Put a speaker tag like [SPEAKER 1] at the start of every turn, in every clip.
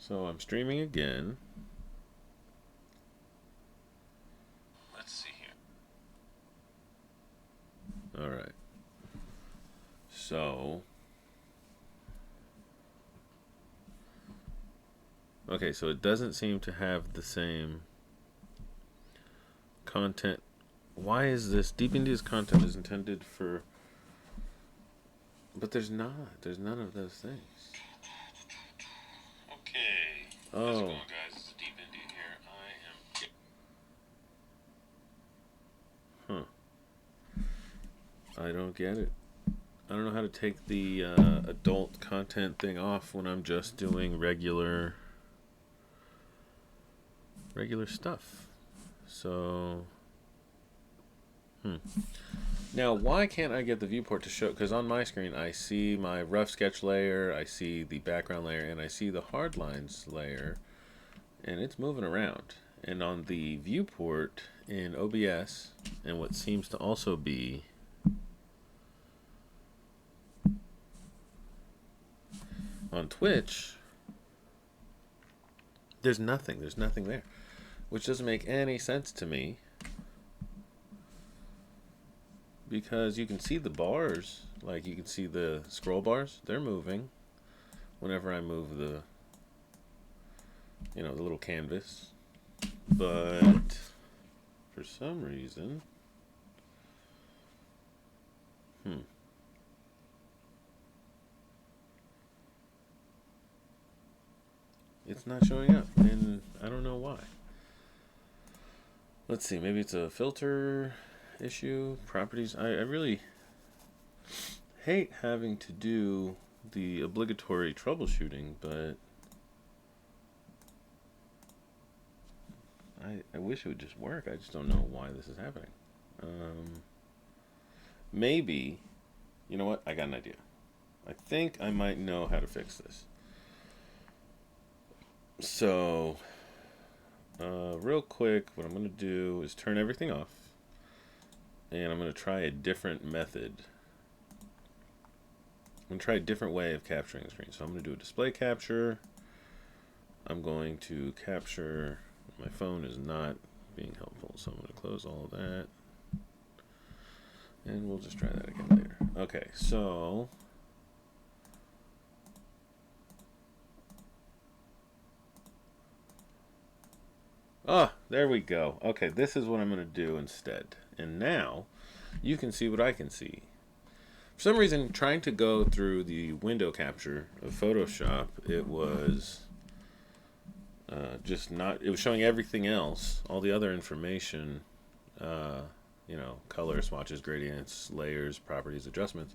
[SPEAKER 1] So I'm streaming again. Let's see here. All right. So, okay, so it doesn't seem to have the same content. Why is this? Deep India's content is intended for. But there's not. There's none of those things. Okay. How's it going, guys? It's Deep India here. Huh. I don't get it. I don't know how to take the adult content thing off when I'm just doing regular stuff. So, hmm. Now, why can't I get the viewport to show? Because on my screen, I see my rough sketch layer, I see the background layer, and I see the hard lines layer, and it's moving around. And on the viewport in OBS, and what seems to also be on Twitch, there's nothing. There's nothing there, which doesn't make any sense to me. Because you can see the bars, like you can see the scroll bars, they're moving whenever I move the little canvas. But for some reason, it's not showing up, and I don't know why. Let's see, maybe it's a filter issue, properties. I really hate having to do the obligatory troubleshooting, but I wish it would just work. I just don't know why this is happening. Maybe, you know what? I got an idea. I think I might know how to fix this. So, real quick, what I'm going to do is turn everything off. And I'm going to try a different method. I'm going to try a different way of capturing the screen. So I'm going to do a display capture. I'm going to capture. My phone is not being helpful, so I'm going to close all of that. And we'll just try that again later. Okay, so there we go. Okay, this is what I'm going to do instead. And now you can see what I can see. For some reason, trying to go through the window capture of Photoshop, it was just not. It was showing everything else, all the other information, color, swatches, gradients, layers, properties, adjustments,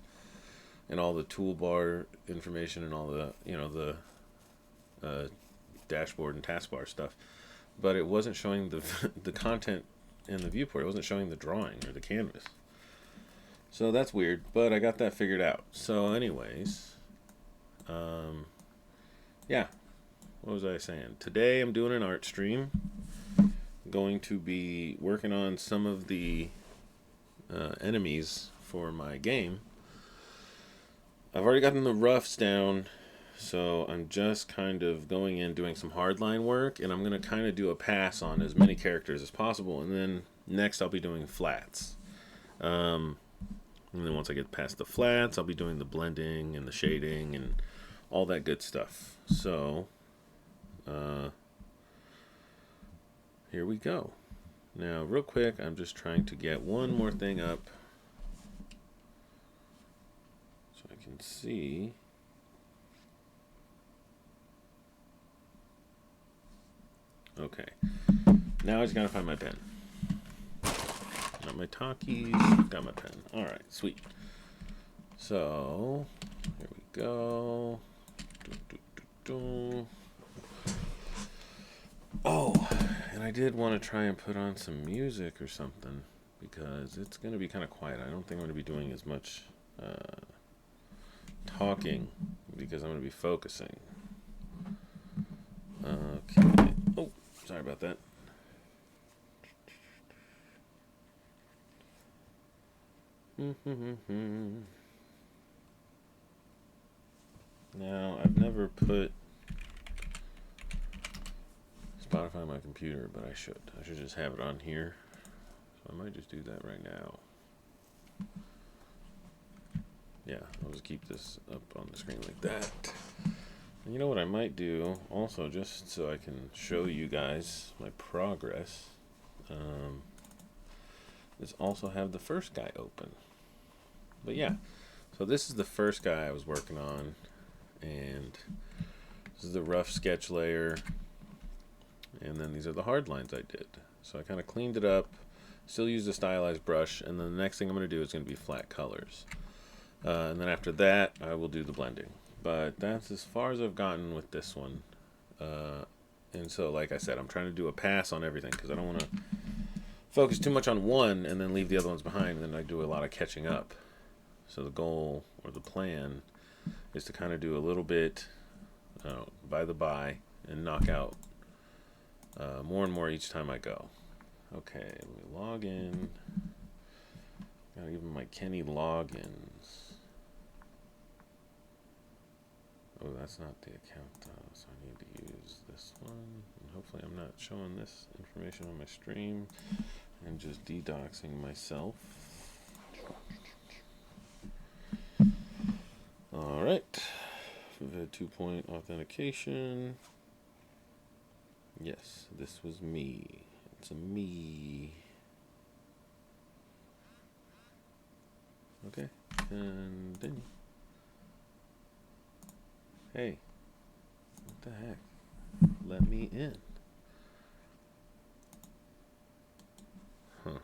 [SPEAKER 1] and all the toolbar information and all the, the dashboard and taskbar stuff. But it wasn't showing the content in the viewport. It wasn't showing the drawing or the canvas. So that's weird, but I got that figured out. So anyways, yeah, what was I saying? Today I'm doing an art stream. Going to be working on some of the enemies for my game. I've already gotten the roughs down, so I'm just kind of going in doing some hardline work, and I'm going to kind of do a pass on as many characters as possible, and then next I'll be doing flats. And then once I get past the flats, I'll be doing the blending and the shading and all that good stuff. So, here we go. Now, real quick, I'm just trying to get one more thing up so I can see. Okay. Now I just gotta find my pen. Got my talkies, got my pen. Alright, sweet. So, here we go. Oh, and I did want to try and put on some music or something because it's going to be kind of quiet. I don't think I'm going to be doing as much talking because I'm going to be focusing. Okay. Oh, sorry about that. Now, I've never put find my computer, but I should. I should just have it on here. So I might just do that right now. Yeah, I'll just keep this up on the screen like that. And you know what I might do also, just so I can show you guys my progress, is also have the first guy open. But yeah, so this is the first guy I was working on, and this is the rough sketch layer, and then these are the hard lines I did. So I kind of cleaned it up, still use a stylized brush, and then the next thing I'm going to do is going to be flat colors. And then after that, I will do the blending. But that's as far as I've gotten with this one. And so, like I said, I'm trying to do a pass on everything because I don't want to focus too much on one and then leave the other ones behind, and then I do a lot of catching up. So the goal or the plan is to kind of do a little bit by and knock out more and more each time I go. Okay, let me log in. Gotta give them my Kenny logins. Oh, that's not the account though, so I need to use this one. And hopefully I'm not showing this information on my stream and just de-doxing myself. Alright. We've had 2-point authentication. Yes, this was me. It's a me. Okay, continue. Hey, what the heck? Let me in. Huh.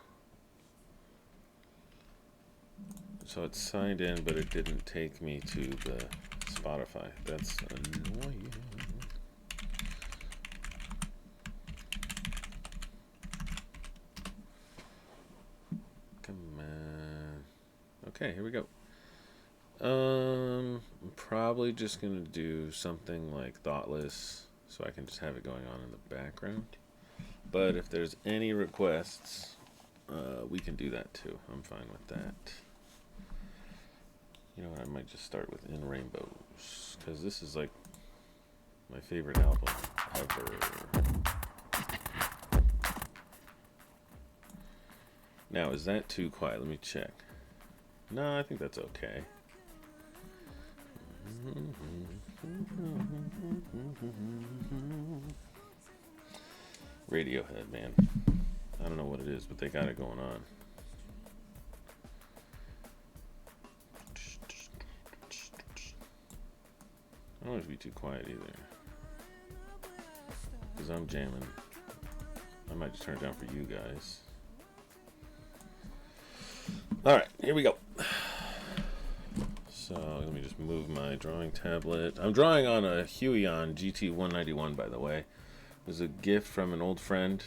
[SPEAKER 1] So it's signed in, but it didn't take me to the Spotify. That's annoying. Come on. Okay, here we go. I'm probably just gonna do something like Thoughtless, so I can just have it going on in the background. But if there's any requests, we can do that too. I'm fine with that. You know what? I might just start with In Rainbows, because this is like my favorite album ever. Now, is that too quiet? Let me check. No, I think that's okay. Radiohead, man. I don't know what it is, but they got it going on. I don't want it to be too quiet either, because I'm jamming. I might just turn it down for you guys. Alright, here we go. So let me just move my drawing tablet. I'm drawing on a Huion GT191, by the way. It was a gift from an old friend.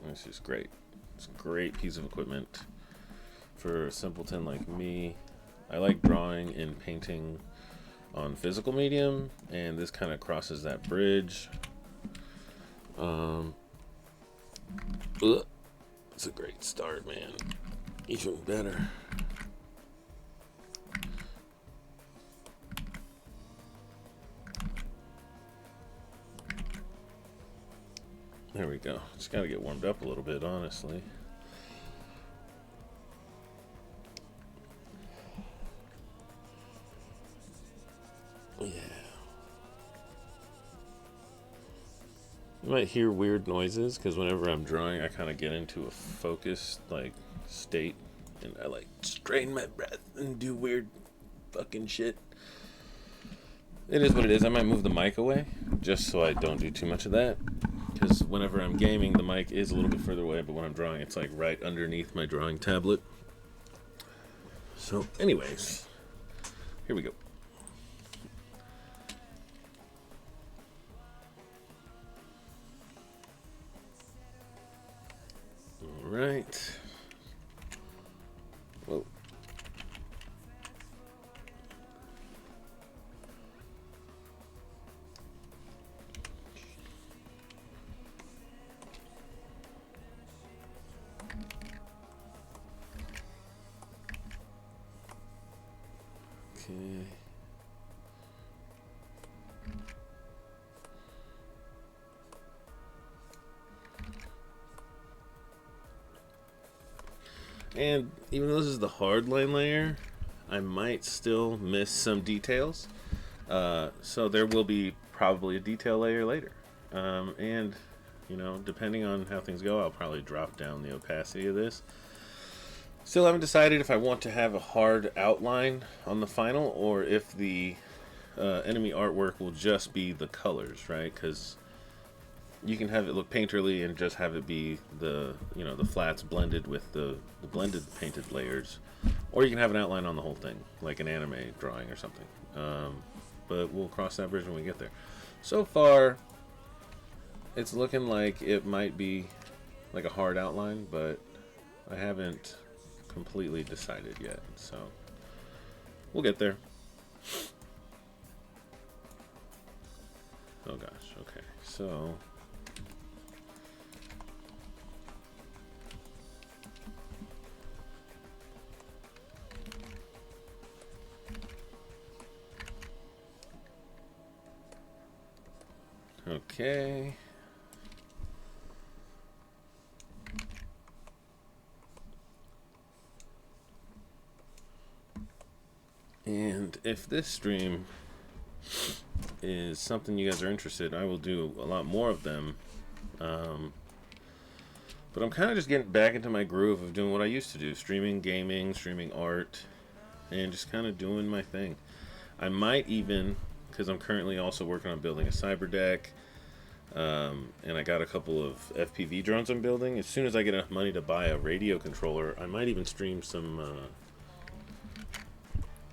[SPEAKER 1] It's just great. It's a great piece of equipment for a simpleton like me. I like drawing and painting on physical medium, and this kind of crosses that bridge. It's a great start, man. Even better. There we go. Just gotta get warmed up a little bit, honestly. Yeah. You might hear weird noises, because whenever I'm drawing, I kind of get into a focused, like, state. And I, like, strain my breath and do weird fucking shit. It is what it is. I might move the mic away, just so I don't do too much of that. Because whenever I'm gaming, the mic is a little bit further away, but when I'm drawing, it's like right underneath my drawing tablet. So, anyways, here we go. All right. Whoa. Okay. And even though this is the hardline layer, I might still miss some details. So there will be probably a detail layer later. And, you know, depending on how things go, I'll probably drop down the opacity of this. Still haven't decided if I want to have a hard outline on the final or if the enemy artwork will just be the colors, right? Because you can have it look painterly and just have it be the, you know, the flats blended with the blended painted layers, or you can have an outline on the whole thing, like an anime drawing or something. But we'll cross that bridge when we get there. So far, it's looking like it might be like a hard outline, but I haven't completely decided yet, so we'll get there. Oh gosh, okay, so okay. And if this stream is something you guys are interested in, I will do a lot more of them. But I'm kind of just getting back into my groove of doing what I used to do, streaming gaming, streaming art, and just kind of doing my thing. I might even, because I'm currently also working on building a cyber deck, and I got a couple of FPV drones I'm building. As soon as I get enough money to buy a radio controller, I might even stream some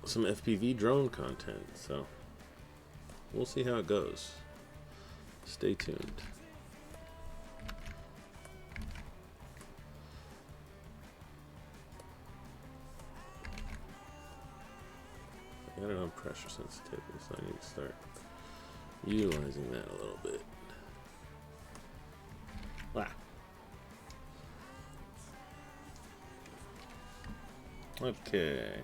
[SPEAKER 1] FPV drone content. So we'll see how it goes. Stay tuned. I got it on pressure sensitivity, so I need to start utilizing that a little bit. Ah. Okay.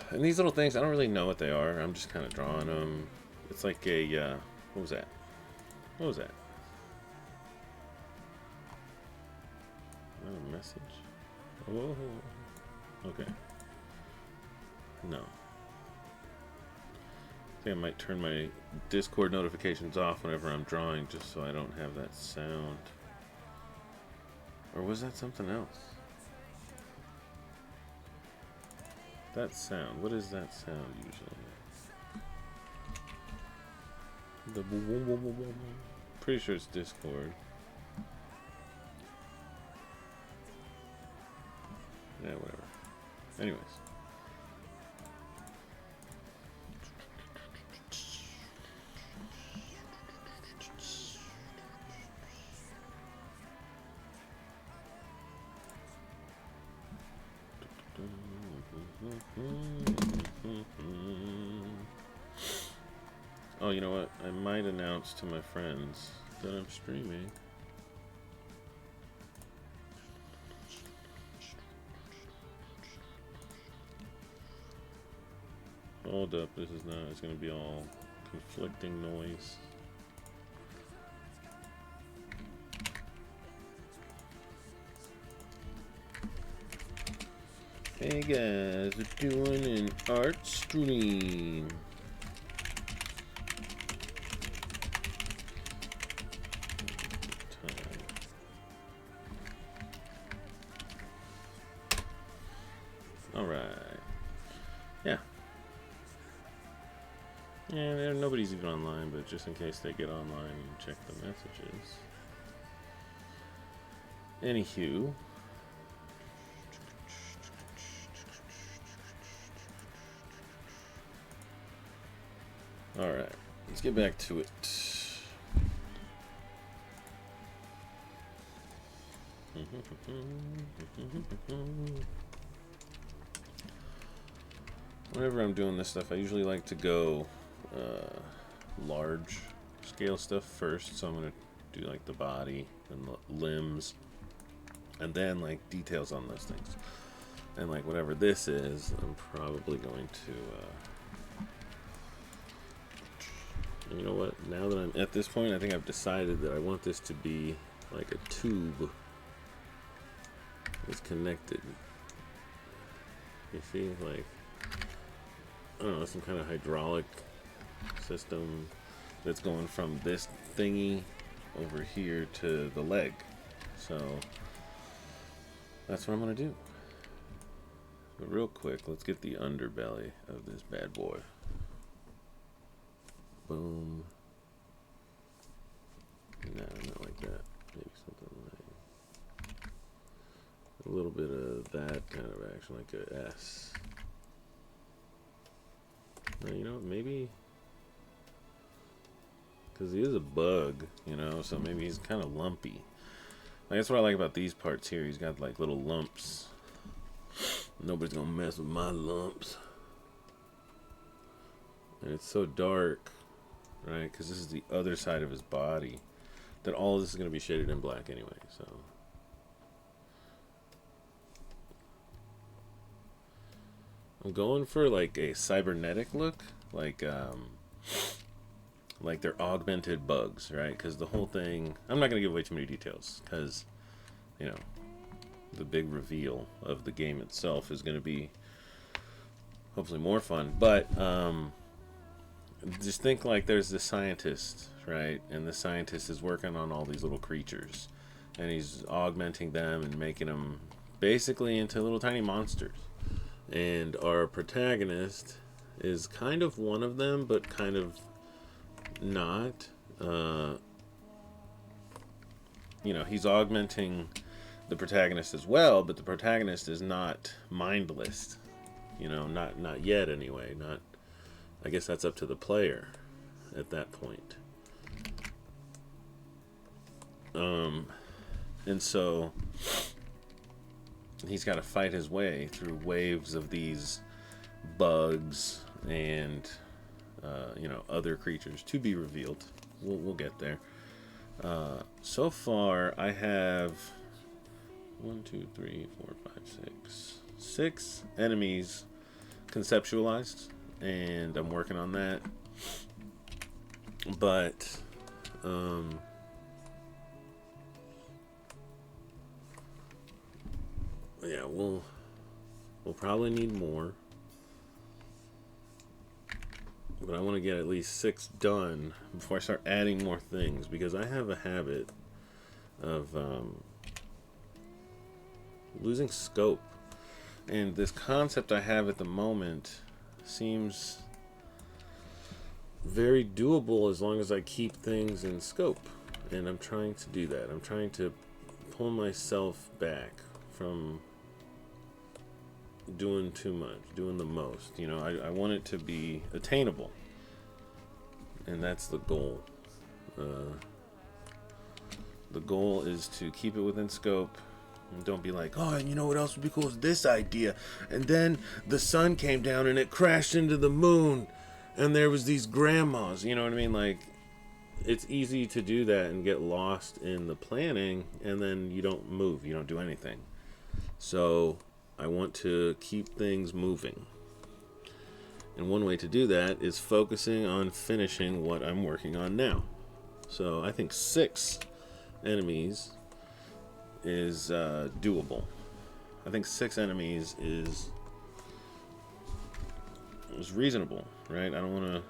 [SPEAKER 1] And these little things, I don't really know what they are. I'm just kind of drawing them. It's like a, what was that? What was that? Not a message? Oh, okay. No. I think I might turn my Discord notifications off whenever I'm drawing, just so I don't have that sound. Or was that something else? That sound. What is that sound usually? The boom, boom, boom, boom, boom. Pretty sure it's Discord. Yeah, whatever. Anyways. Oh, you know what? I might announce to my friends that I'm streaming. Hold up, this is not, it's gonna be all conflicting noise. Hey guys, we're doing an art stream. Alright. Yeah. Yeah, nobody's even online, but just in case they get online and check the messages. Anywho. Alright, let's get back to it. Whenever I'm doing this stuff, I usually like to go large scale stuff first. So I'm going to do like the body and the limbs, and then like details on those things. And like whatever this is, I'm probably going to... you know what? Now that I'm at this point, I think I've decided that I want this to be like a tube is connected. You see, like, I don't know, some kind of hydraulic system that's going from this thingy over here to the leg. So that's what I'm gonna do. But real quick, let's get the underbelly of this bad boy. Boom. No, not like that. Maybe something like a little bit of that kind of action, like a S. Now, you know, maybe because he is a bug, you know, so maybe he's kind of lumpy. Like, that's what I like about these parts here. He's got like little lumps. Nobody's gonna mess with my lumps. And it's so dark, right? Because this is the other side of his body. That all of this is gonna be shaded in black anyway. So I'm going for like a cybernetic look, like they're augmented bugs, right? Because the whole thing, I'm not gonna give away too many details, because you know, the big reveal of the game itself is going to be hopefully more fun. But just think like there's this scientist, right? And the scientist is working on all these little creatures, and he's augmenting them and making them basically into little tiny monsters. And our protagonist is kind of one of them, but kind of not. You know, he's augmenting the protagonist as well, but the protagonist is not mindless. You know, not yet anyway. Not. I guess that's up to the player at that point. And so he's got to fight his way through waves of these bugs and you know, other creatures to be revealed. We'll get there. So far, I have 1, 2, 3, 4, 5, 6 enemies conceptualized, and I'm working on that. But yeah, we'll probably need more. But I want to get at least 6 done before I start adding more things, because I have a habit of losing scope. And this concept I have at the moment seems very doable as long as I keep things in scope. And I'm trying to do that. I'm trying to pull myself back from doing too much, doing the most. You know, I want it to be attainable, and that's the goal. The goal is to keep it within scope, and don't be like, oh, and you know what else would be cool is this idea, and then the sun came down and it crashed into the moon, and there was these grandmas. You know what I mean? Like, it's easy to do that and get lost in the planning, and then you don't move, you don't do anything. So I want to keep things moving. And one way to do that is focusing on finishing what I'm working on now. So I think 6 enemies is doable. I think 6 enemies is reasonable, right? I don't want to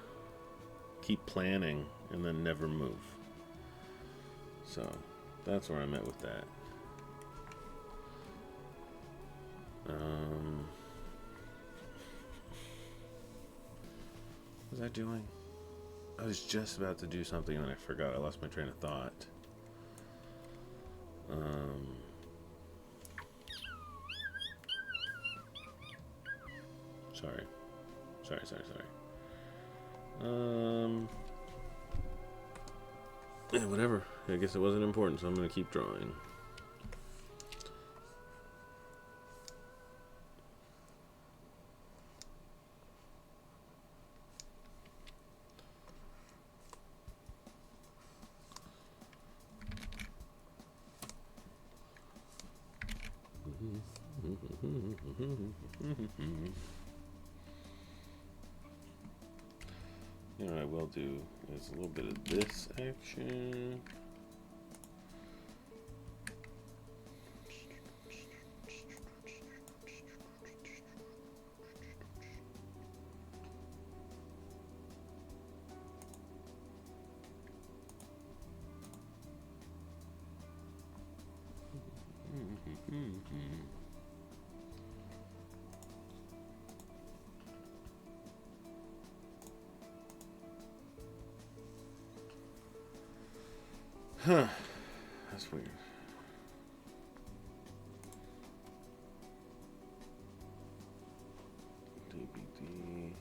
[SPEAKER 1] keep planning and then never move. So that's where I'm at with that. What was I doing? I was just about to do something and I forgot. I lost my train of thought. Sorry. Yeah, whatever. I guess it wasn't important, so I'm gonna keep drawing. You know what I will do is a little bit of this action. Huh. That's weird. DBD.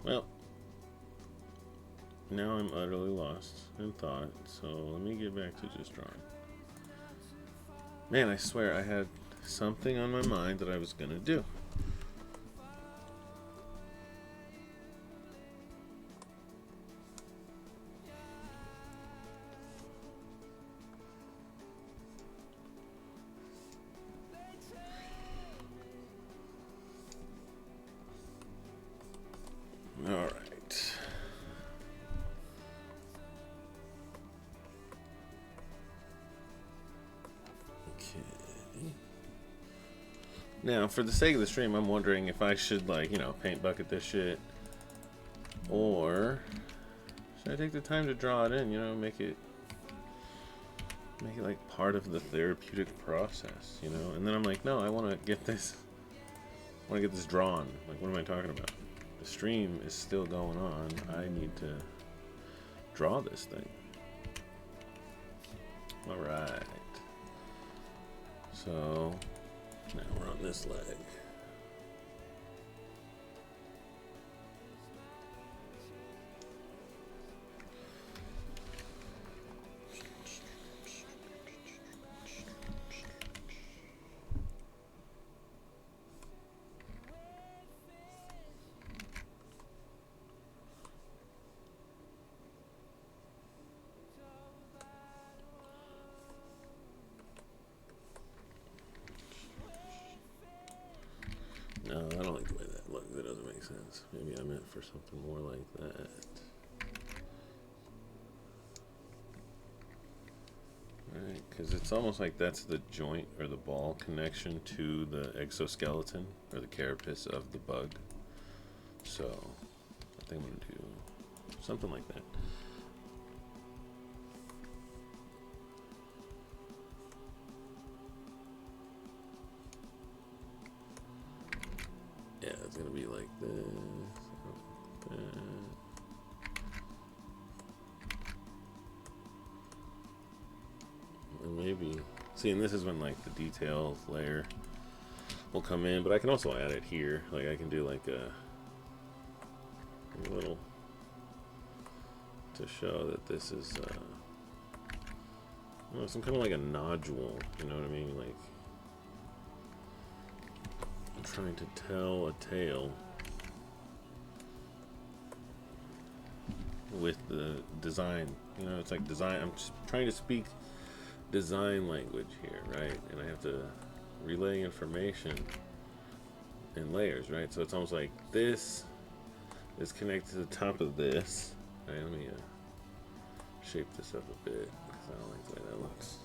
[SPEAKER 1] Well, now I'm utterly lost in thought, so let me get back to just drawing. Man, I swear I had something on my mind that I was gonna do. All right. Okay. Now, for the sake of the stream, I'm wondering if I should, like, paint bucket this shit, or should I take the time to draw it in? Make it like part of the therapeutic process, And then I'm like, no, I want to get this. I want to get this drawn. Like, what am I talking about? The stream is still going on. I need to draw this thing. All right. So now we're on this leg. No, I don't like the way that looks. That doesn't make sense. Maybe I meant for something more like that. Right, because it's almost like that's the joint or the ball connection to the exoskeleton or the carapace of the bug. So I think I'm going to do something like that. Yeah, it's going to be like this. Like that. And maybe, see, and this is when like the details layer will come in, but I can also add it here. Like I can do like a little to show that this is some kind of like a nodule, you know what I mean? Like I'm trying to tell a tale with the design. It's like design. I'm just trying to speak design language here, right? And I have to relay information in layers, right? So it's almost like this is connected to the top of this. All right, let me shape this up a bit because I don't like the way that looks.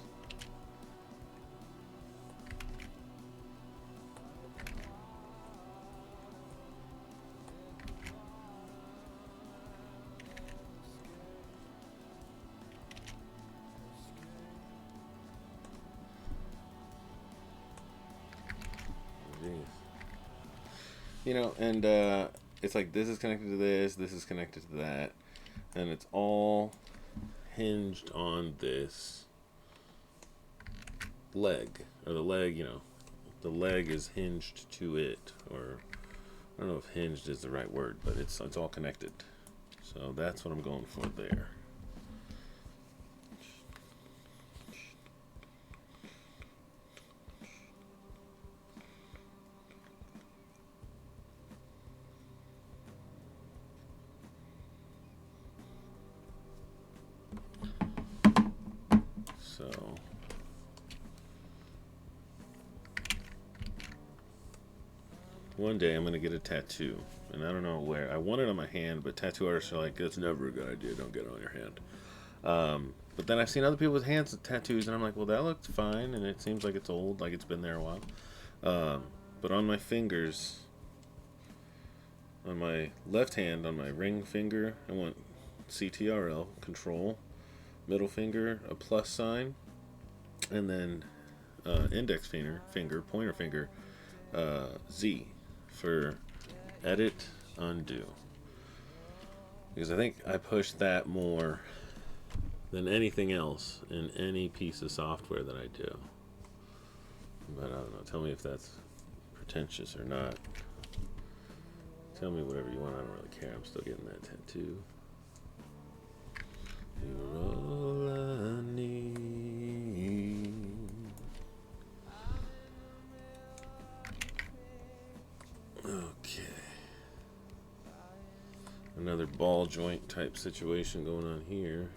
[SPEAKER 1] And it's like this is connected to this is connected to that, and it's all hinged on this leg, or the leg, the leg is hinged to it, or I don't know if hinged is the right word, but it's all connected. So that's what I'm going for there. So one day I'm gonna get a tattoo, and I don't know where. I want it on my hand, but tattoo artists are like, it's never a good idea. Don't get it on your hand. But then I've seen other people with hands tattoos, and I'm like, well, that looks fine, and it seems like it's old, like it's been there a while. But on my fingers, on my left hand, on my ring finger, I want CTRL, control, middle finger, a plus sign, and then index finger, pointer finger, Z for edit, undo. Because I think I push that more than anything else in any piece of software that I do. But I don't know. Tell me if that's pretentious or not. Tell me whatever you want. I don't really care. I'm still getting that tattoo. You're all I need. Okay. Another ball joint type situation going on here.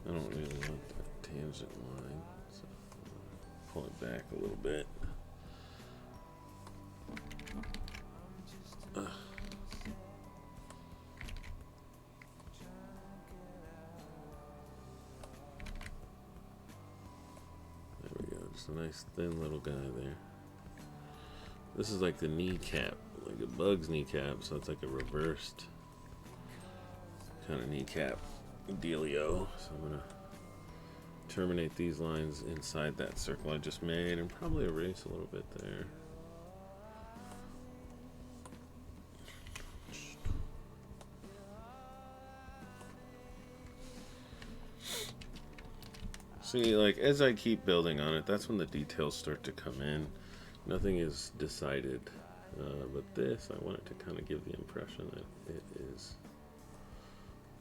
[SPEAKER 1] I don't really want that tangent line, so pull it back a little bit. There we go, just a nice thin little guy there. This is like the kneecap, like a bug's kneecap, so it's like a reversed kind of kneecap dealio. So I'm gonna terminate these lines inside that circle I just made and probably erase a little bit there. See, like as I keep building on it, that's when the details start to come in. Nothing is decided, but this, I want it to kind of give the impression that it is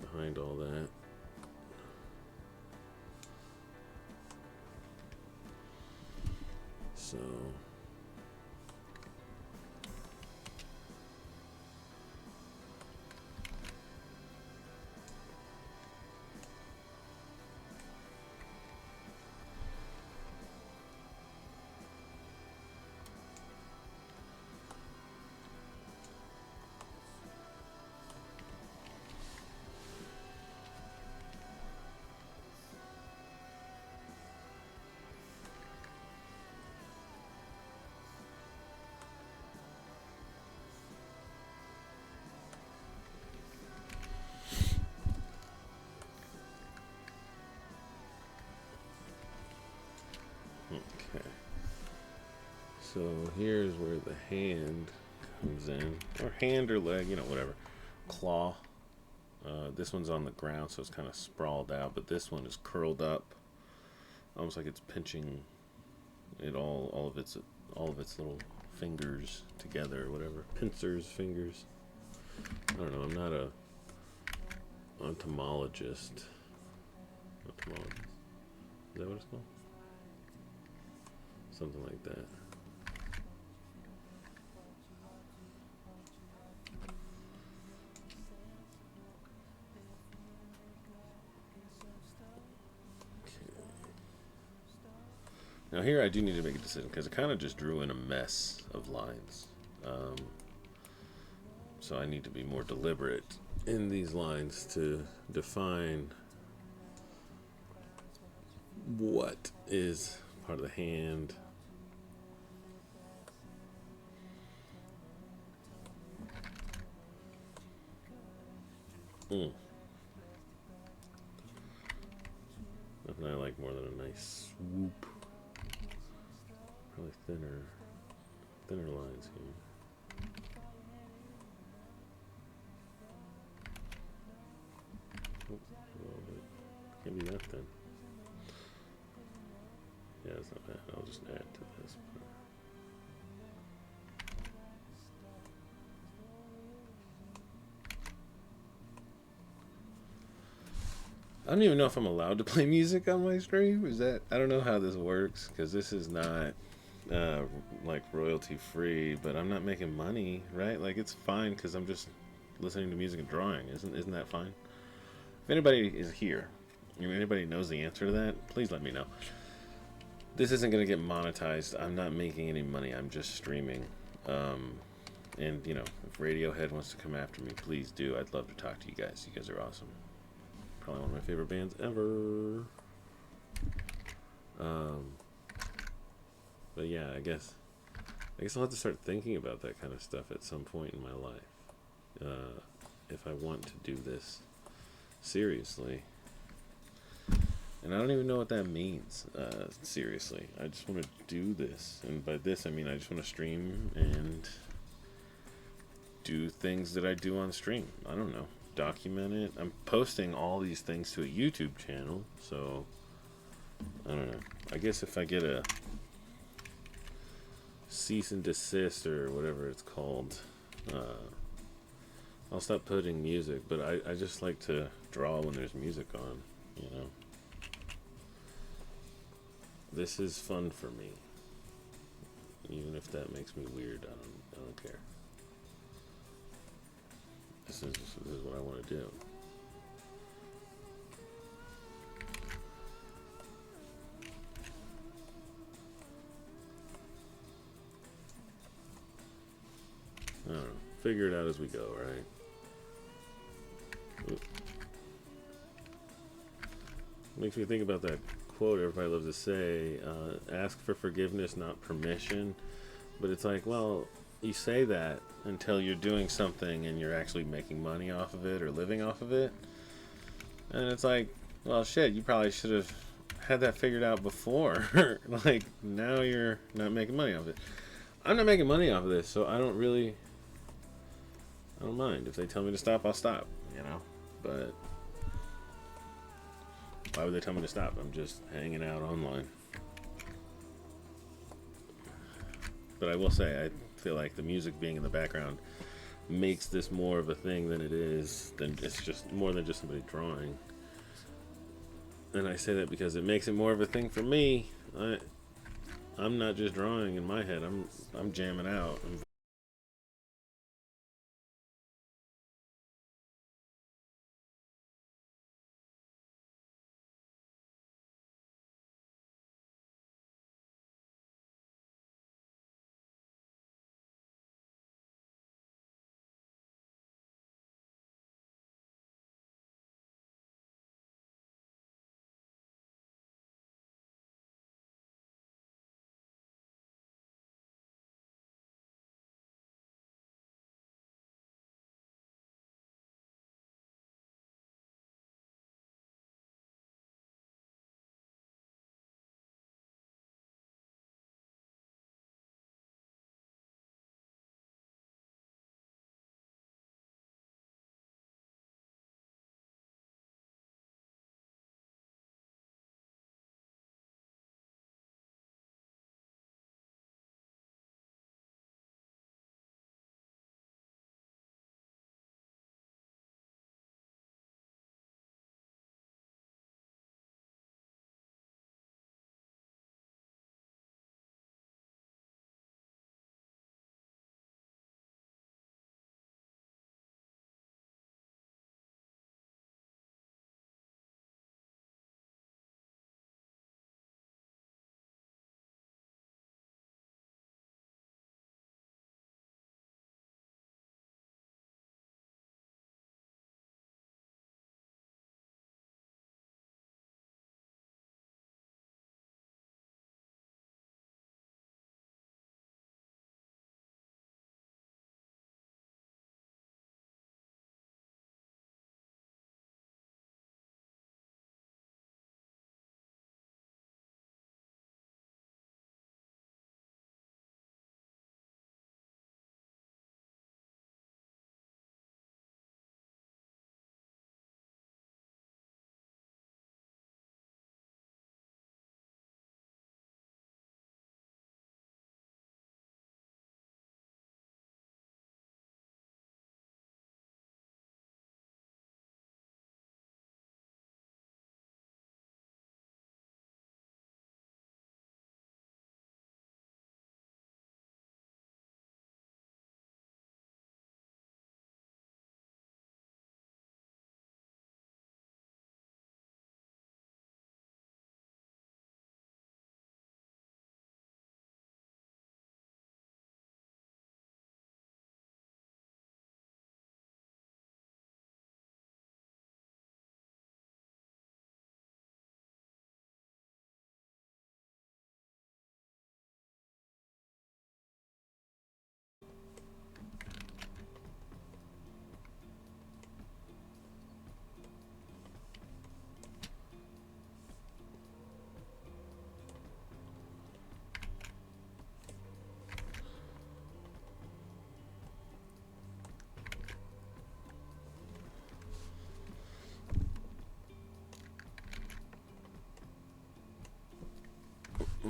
[SPEAKER 1] behind all that. So okay. So here's where the hand comes in, or hand or leg, you know, whatever. Claw. This one's on the ground, so it's kind of sprawled out, but this one is curled up, almost like it's pinching it all of its little fingers together, or whatever. Pincers, fingers. I don't know. I'm not a entomologist. Entomologist. Is that what it's called? Something like that. Now here I do need to make a decision because I kind of just drew in a mess of lines. So I need to be more deliberate in these lines to define what is part of the hand. Nothing I like more than a nice swoop. Probably thinner lines here. Oh, a little bit. Can't be that thin. Yeah, it's not bad. I'll just add to this part. I don't even know if I'm allowed to play music on my stream. Is that, I don't know how this works because this is not like royalty free, but I'm not making money, right? Like it's fine because I'm just listening to music and drawing. Isn't that fine? If anybody is here, if anybody knows the answer to that, please let me know. this isn't going to get monetized. I'm not making any money. I'm just streaming. Um, and, you know, if Radiohead wants to come after me, please do. I'd love to talk to you guys. You guys are awesome. Probably one of my favorite bands ever. Um, but yeah, I guess I'll have to start thinking about that kind of stuff at some point in my life. If I want to do this seriously. And I don't even know what that means, seriously. I just want to do this. And by this, I mean I just want to stream and do things that I do on stream. I don't know. Document it. I'm posting all these things to a YouTube channel, so I don't know. I guess if I get a cease and desist or whatever it's called, I'll stop putting music, but I just like to draw when there's music on, you know. This is fun for me. Even if that makes me weird, I don't care. This is what I want to do. I don't know. Figure it out as we go, right? Ooh. Makes me think about that quote everybody loves to say, ask for forgiveness, not permission. But it's like, well, you say that until you're doing something and you're actually making money off of it or living off of it. And it's like, well, shit, you probably should have had that figured out before. Like, now you're not making money off of it. I'm not making money off of this, so I don't mind. If they tell me to stop, I'll stop, you know? But why would they tell me to stop? I'm just hanging out online. But I will say, I feel like the music being in the background makes this more of a thing than it is. Than it's just more than just somebody drawing. And I say that because it makes it more of a thing for me. I'm not just drawing in my head. I'm jamming out. I'm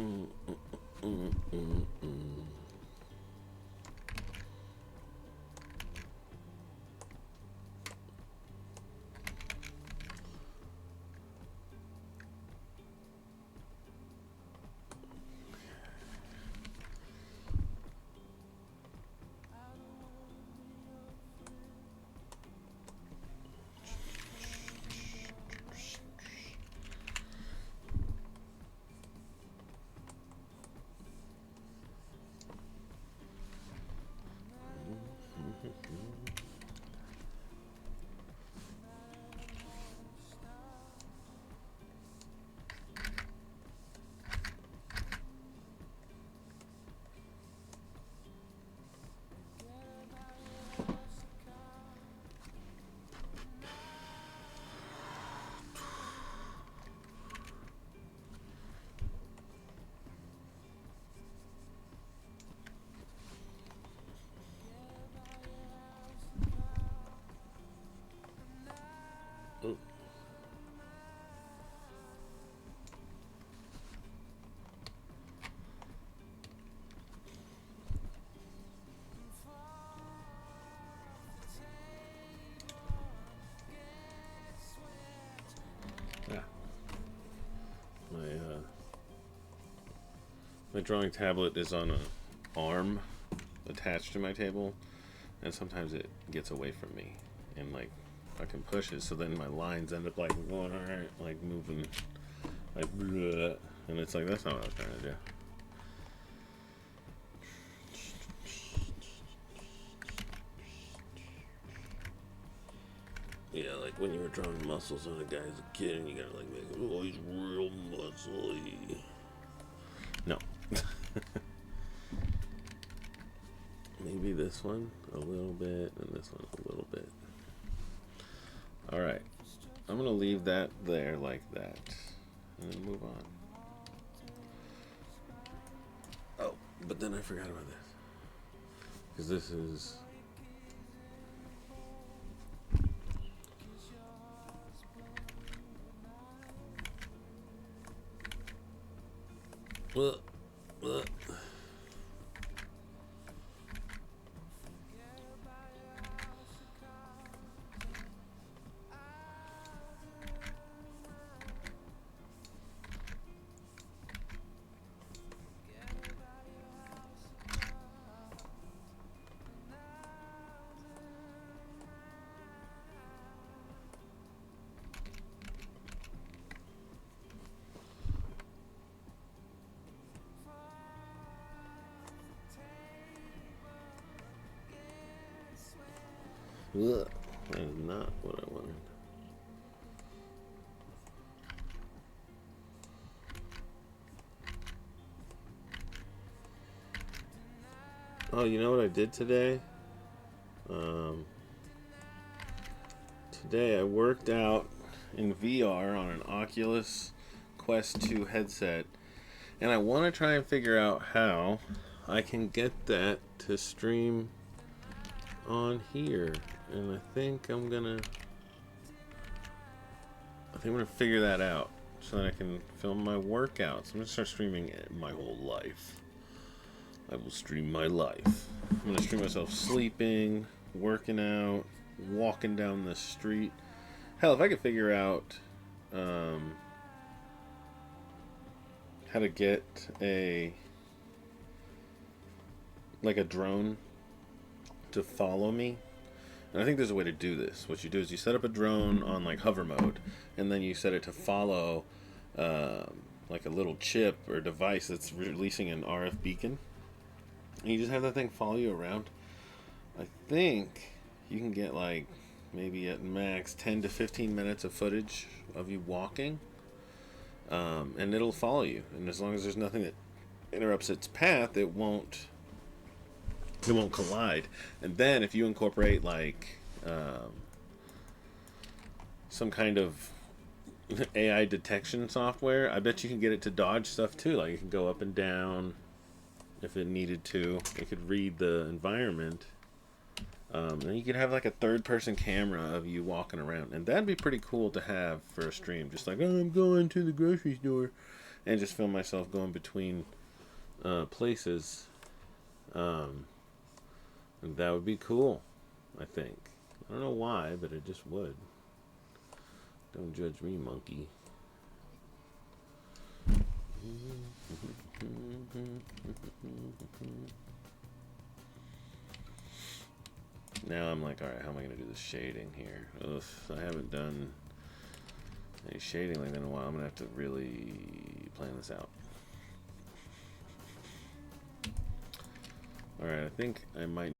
[SPEAKER 1] Oh. Yeah. My drawing tablet is on a arm attached to my table, and sometimes it gets away from me, and like I can push it, so then my lines end up like going like moving, like bleh, and it's like that's not what I was trying to do. Yeah, like when you were drawing muscles on a guy as a kid, and you gotta like make him, oh, he's real muscly. No. Maybe this one a little bit, and this one a little bit. Alright. I'm gonna leave that there like that, and then move on. Oh, but then I forgot about this. Because this is... Uh. Ugh, that is not what I wanted. Oh, you know what I did today? Today I worked out in VR on an Oculus Quest 2 headset, and I want to try and figure out how I can get that to stream on here. And I think I'm gonna figure that out so that I can film my workouts. I'm gonna start streaming my whole life. I will stream my life. I'm gonna stream myself sleeping, working out, walking down the street. Hell, if I could figure out how to get a drone to follow me. And I think there's a way to do this. What you do is you set up a drone on like hover mode, and then you set it to follow like a little chip or device that's releasing an RF beacon. And you just have that thing follow you around. I think you can get like maybe at max 10 to 15 minutes of footage of you walking, and it'll follow you. And as long as there's nothing that interrupts its path, it won't collide. And then if you incorporate like some kind of AI detection software, I bet you can get it to dodge stuff too. Like it can go up and down if it needed to. It could read the environment. And you could have like a third-person camera of you walking around, and that'd be pretty cool to have for a stream. Just like, oh, I'm going to the grocery store, and just film myself going between places. Um, that would be cool, I think. I don't know why, but it just would. Don't judge me, monkey. Now I'm like, alright, how am I going to do the shading here? Ugh, I haven't done any shading like that in a while. I'm going to have to really plan this out. Alright, I think I might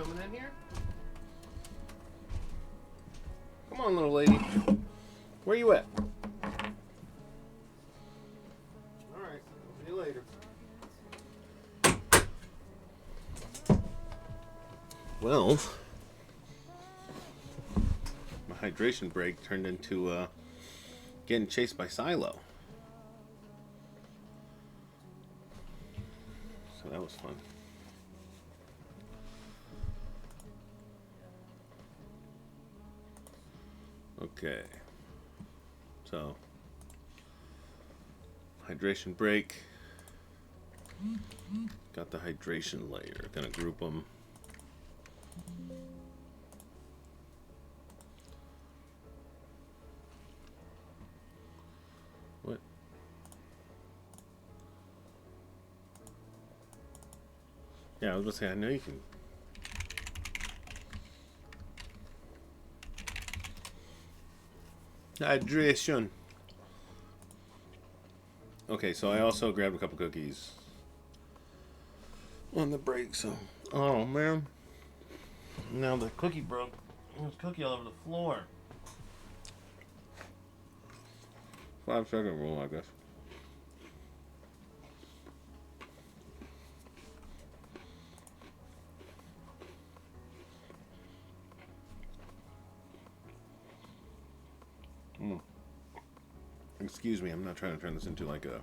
[SPEAKER 1] coming in here? Come on, little lady. Where you at? Alright, see you later. Well, my hydration break turned into getting chased by Silo. So that was fun. Okay. So, hydration break. Got the hydration layer. Gonna group them. What? Yeah, I was gonna say, I know you can. Hydration. Okay, so I also grabbed a couple cookies on the break, so. Oh, man. Now the cookie broke. There's cookie all over the floor. 5-second rule, I guess. Excuse me, I'm not trying to turn this into like a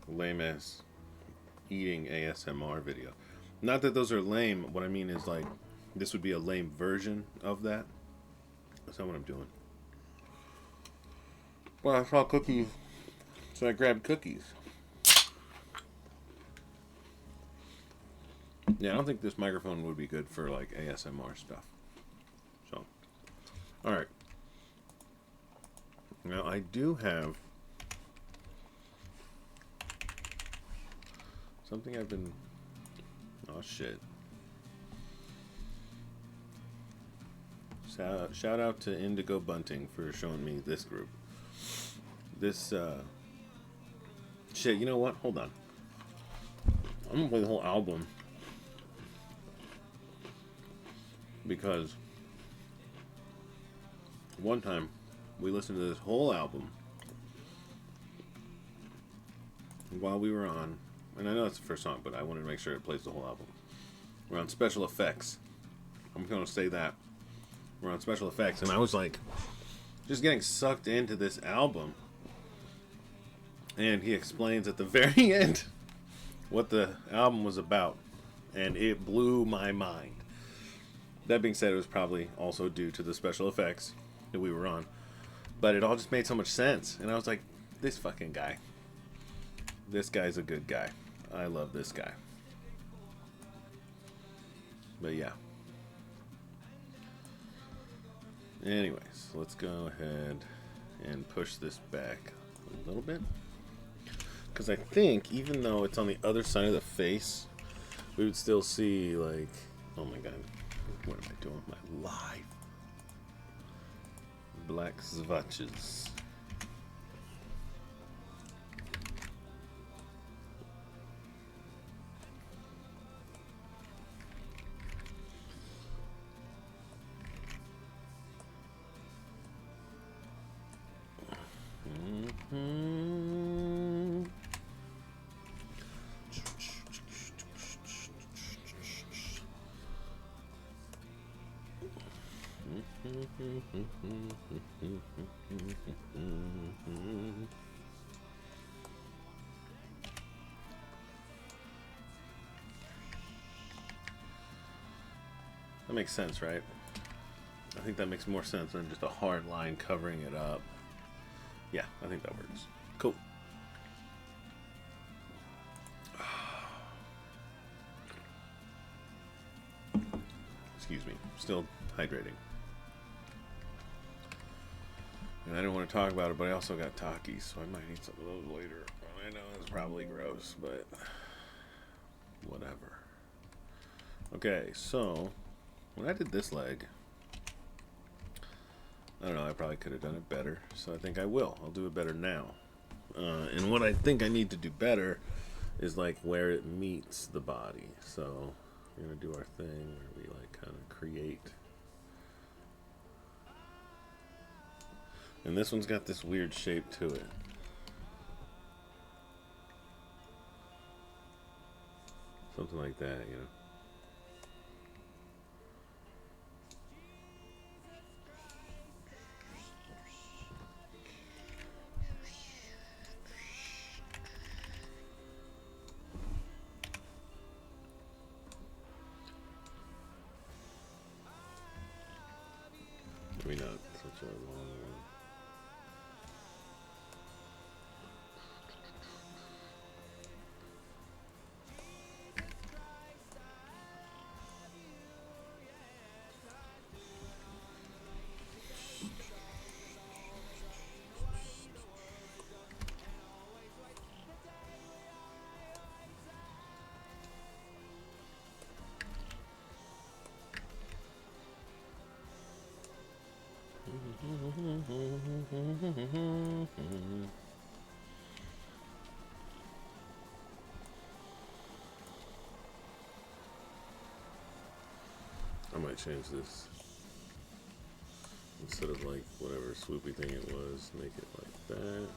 [SPEAKER 1] lame ass eating ASMR video. Not that those are lame. What I mean is like this would be a lame version of that. That's not what I'm doing. Well, I saw cookies, so I grabbed cookies. Yeah, I don't think this microphone would be good for like ASMR stuff. So, all right. Now I do have something I've been. Oh shit! Shout out to Indigo Bunting for showing me this group. This shit. You know what? Hold on. I'm gonna play the whole album because one time we listened to this whole album while we were on, and I know it's the first song, but I wanted to make sure it plays the whole album. We're on special effects. I'm going to say that. We're on special effects, and I was like, just getting sucked into this album. And he explains at the very end what the album was about, and it blew my mind. That being said, it was probably also due to the special effects that we were on. But it all just made so much sense. And I was like, this fucking guy. This guy's a good guy. I love this guy. But yeah. Anyways, let's go ahead and push this back a little bit. Because I think, even though it's on the other side of the face, we would still see, like, oh my god, what am I doing with my life? Black swatches. That makes sense, right? I think that makes more sense than just a hard line covering it up. Yeah, I think that works. Cool. Excuse me. Still hydrating. And I don't want to talk about it, but I also got Takis, so I might eat some of those later. I know it's probably gross, but whatever. Okay, so when I did this leg, I don't know, I probably could have done it better, so I think I will. I'll do it better now. And what I think I need to do better is like where it meets the body. So we're gonna do our thing where we like kind of create. And this one's got this weird shape to it. Something like that, you know. Maybe not such a long one. I might change this. Instead of like whatever swoopy thing it was, make it like that.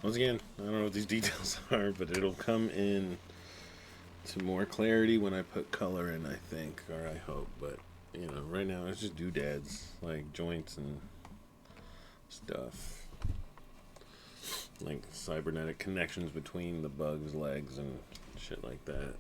[SPEAKER 1] Once again, I don't know what these details are, but it'll come in to more clarity when I put color in, I think, or I hope. But, you know, right now it's just doodads, like joints and stuff. Like cybernetic connections between the bug's legs and shit like that.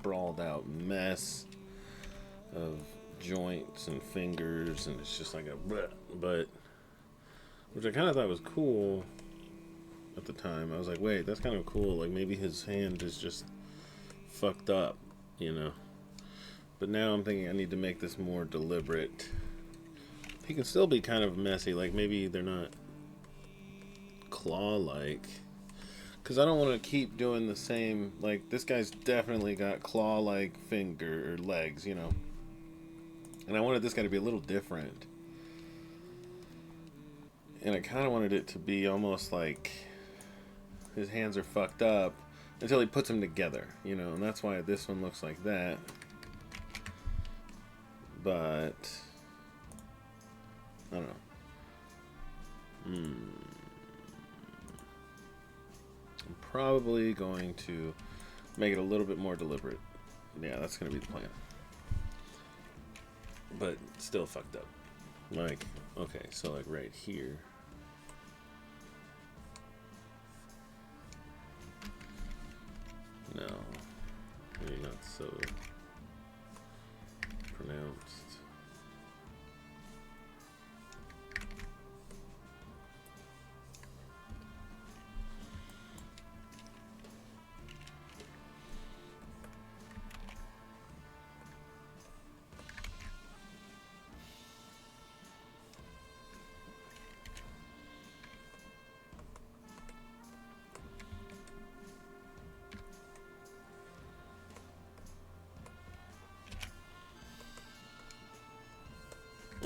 [SPEAKER 1] sprawled out mess of joints and fingers, and it's just like a bleh. But which I kind of thought was cool at the time. I was like, wait, that's kind of cool. Like maybe his hand is just fucked up, you know. But now I'm thinking I need to make this more deliberate. He can still be kind of messy. Like maybe they're not claw-like. Because I don't want to keep doing the same. Like this guy's definitely got claw-like finger or legs, you know. And I wanted this guy to be a little different. And I kind of wanted it to be almost like his hands are fucked up until he puts them together, you know. And that's why this one looks like that. But I don't know. I'm probably going to make it a little bit more deliberate. Yeah, that's going to be the plan. But still fucked up. Like, okay, so like right here. No, maybe not so pronounced.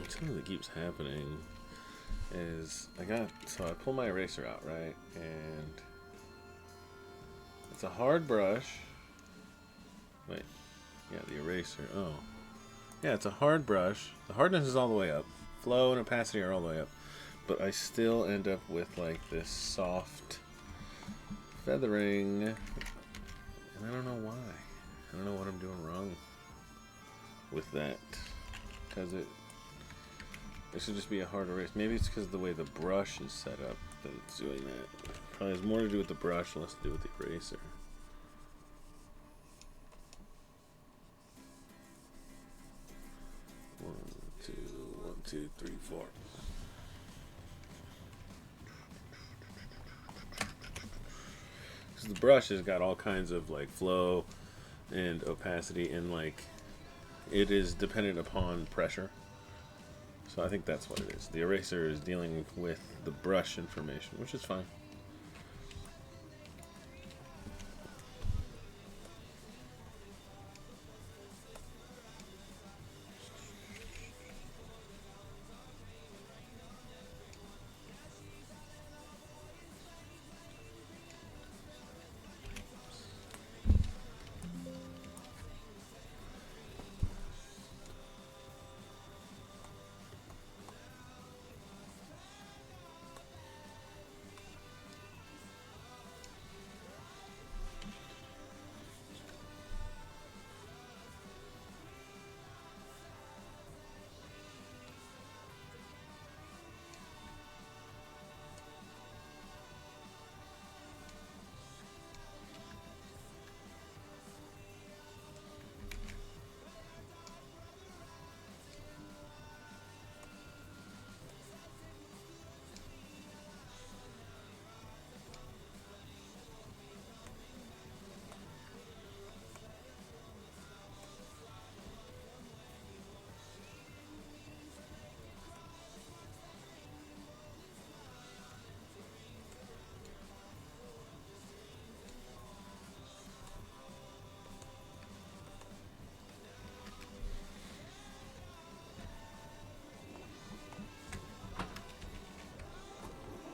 [SPEAKER 1] Something that keeps happening is I pull my eraser out, right, and it's a hard brush. Wait, yeah, the eraser. Oh, yeah, it's a hard brush. The hardness is all the way up. Flow and opacity are all the way up, but I still end up with like this soft feathering, and I don't know why. I don't know what I'm doing wrong with that, because it should just be a hard erase. Maybe it's because of the way the brush is set up that it's doing that. Probably has more to do with the brush, less to do with the eraser. One, two, three, four. Because the brush has got all kinds of like flow and opacity, and like it is dependent upon pressure. So I think that's what it is. The eraser is dealing with the brush information, which is fine.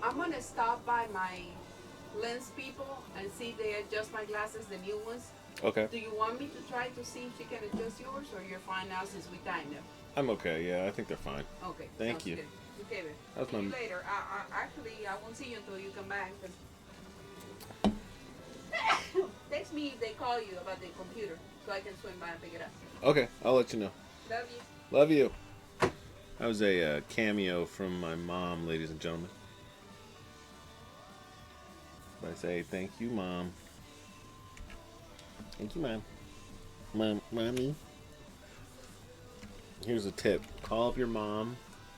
[SPEAKER 2] I'm gonna stop by my lens people and see if they adjust my glasses, the new ones.
[SPEAKER 1] Okay.
[SPEAKER 2] Do you want me to try to see if she can adjust yours, or you're fine now since we timed them?
[SPEAKER 1] I'm okay. Yeah, I think they're fine.
[SPEAKER 2] Okay.
[SPEAKER 1] Thank you.
[SPEAKER 2] Good. Okay, then.
[SPEAKER 1] That's
[SPEAKER 2] See you
[SPEAKER 1] my-
[SPEAKER 2] later. Actually, I won't see you until you come back. Text me if they call you about the computer so I can swing by and pick it up.
[SPEAKER 1] Okay, I'll let you know.
[SPEAKER 2] Love you.
[SPEAKER 1] Love you. That was a cameo from my mom, ladies and gentlemen. I say thank you, Mom. Thank you, Mom. Mommy. Here's a tip. Call up your mom.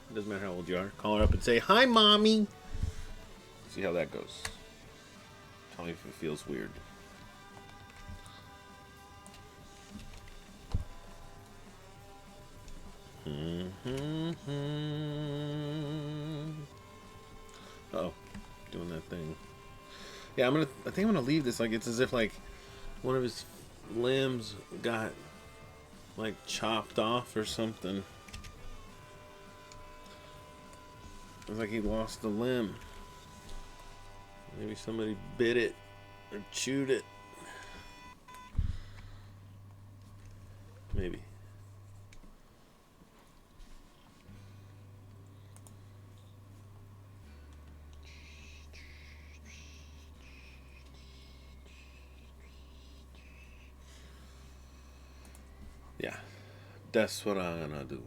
[SPEAKER 1] It doesn't matter how old you are. Call her up and say, "Hi, Mommy." See how that goes. Tell me if it feels weird. Oh, doing that thing. Yeah, I think I'm gonna leave this like it's as if like one of his limbs got like chopped off or something. It's like he lost a limb. Maybe somebody bit it or chewed it. Maybe. Yeah, that's what I'm gonna do.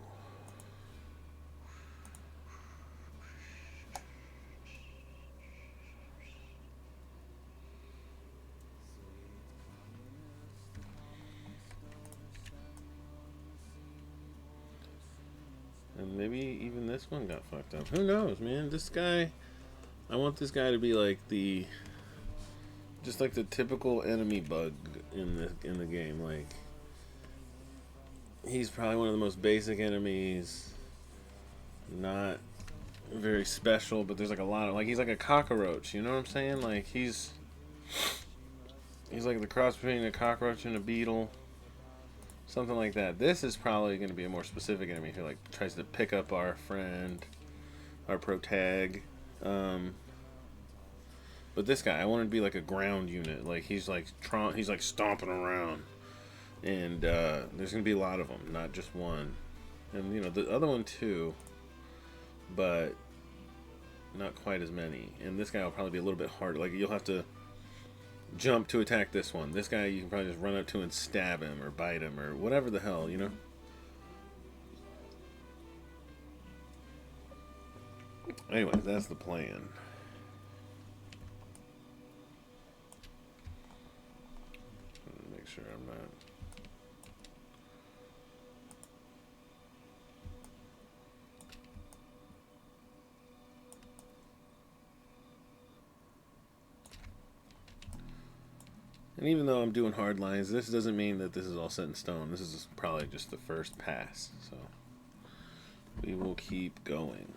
[SPEAKER 1] And maybe even this one got fucked up. Who knows, man? This guy, I want this guy to be like just like the typical enemy bug in the game. Like, he's probably one of the most basic enemies. Not very special, but there's like a lot of like he's like a cockroach. You know what I'm saying? Like he's like the cross between a cockroach and a beetle. Something like that. This is probably going to be a more specific enemy who like tries to pick up our friend, our protag. But this guy, I want him to be like a ground unit. Like he's like stomping around, and there's going to be a lot of them, not just one. And you know the other one too, but not quite as many. And this guy will probably be a little bit harder. Like you'll have to jump to attack this one. This guy you can probably just run up to and stab him or bite him or whatever the hell, you know? Anyways, that's the plan. Make sure I'm not... And even though I'm doing hard lines, this doesn't mean that this is all set in stone. This is probably just the first pass. So we will keep going.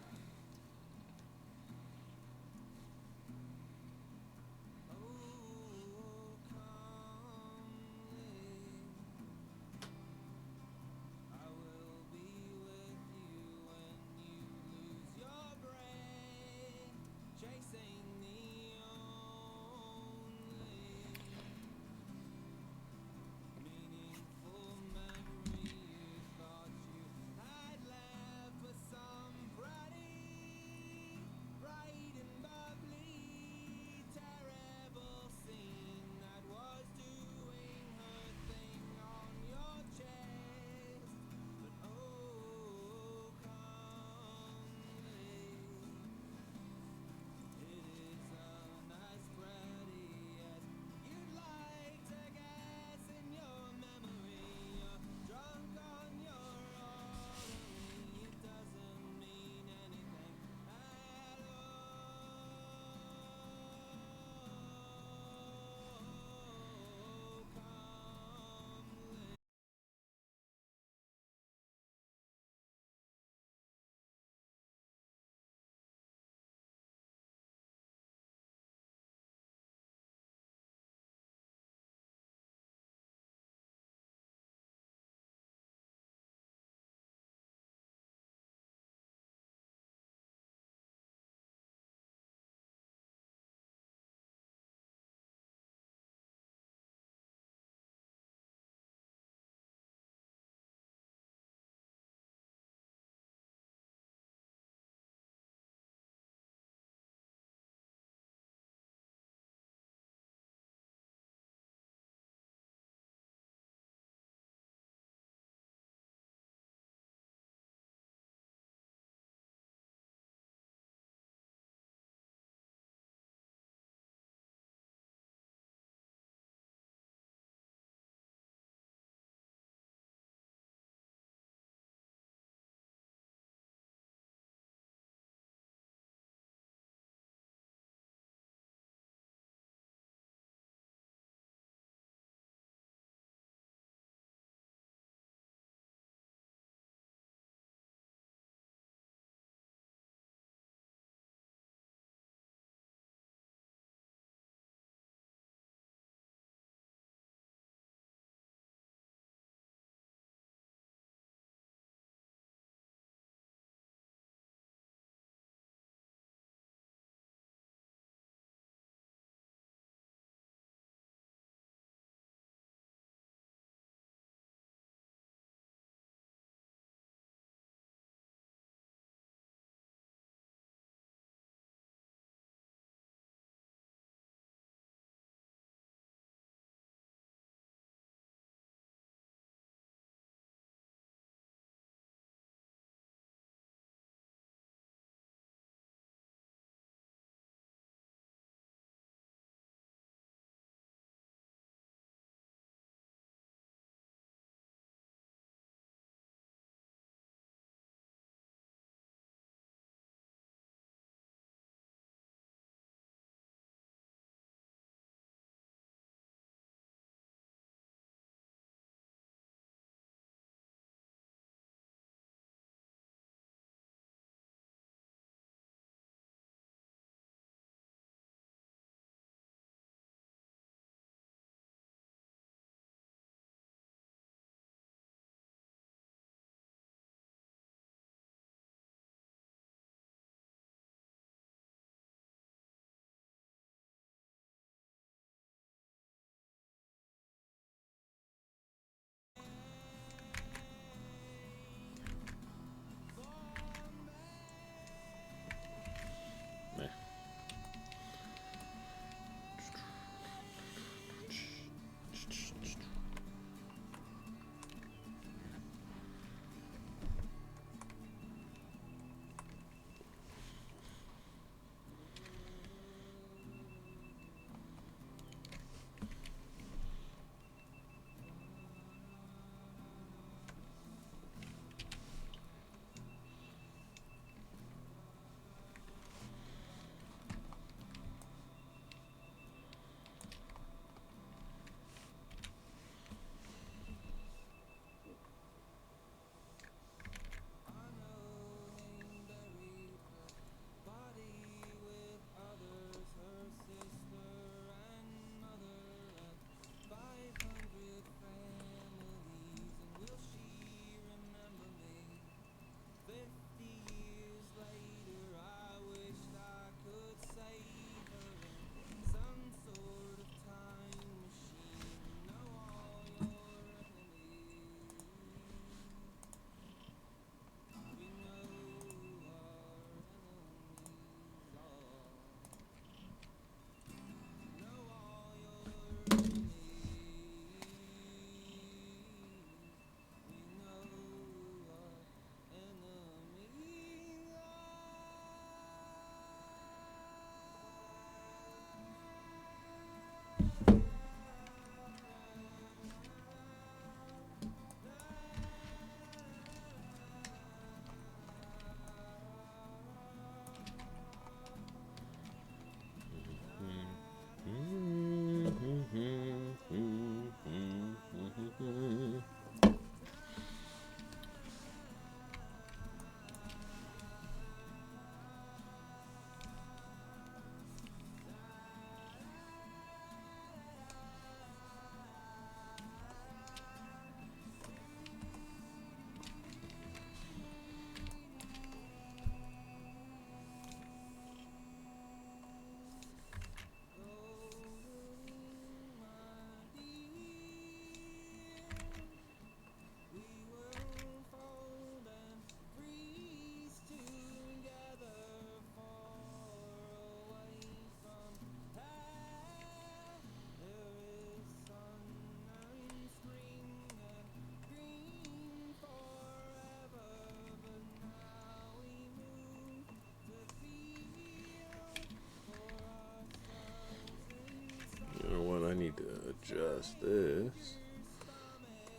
[SPEAKER 1] adjust this.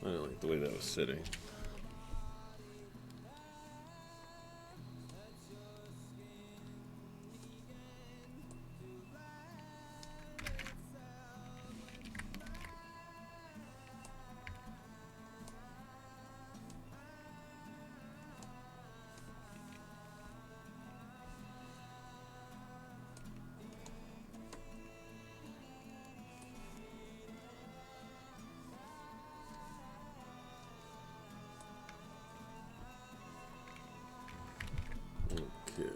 [SPEAKER 1] I don't like the way that was sitting. Okay.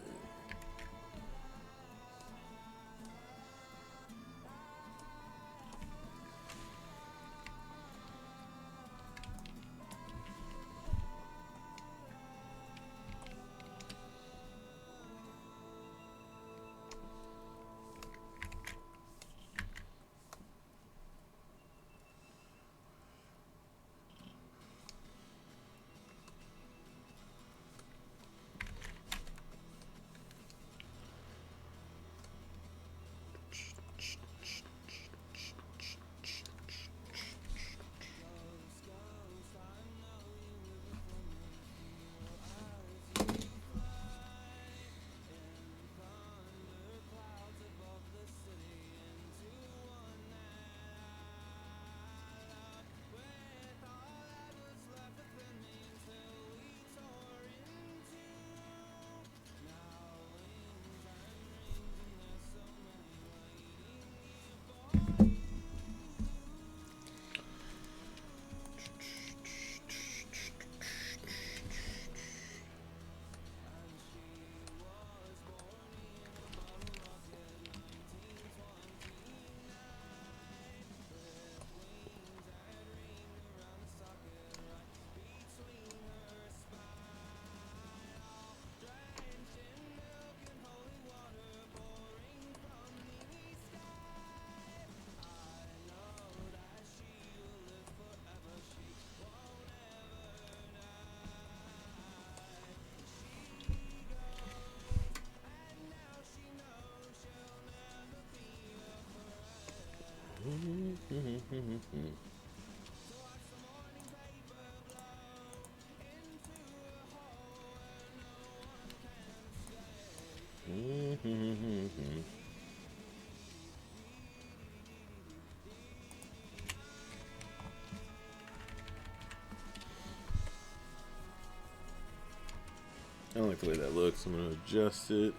[SPEAKER 1] I don't like the way that looks. I'm going to adjust it.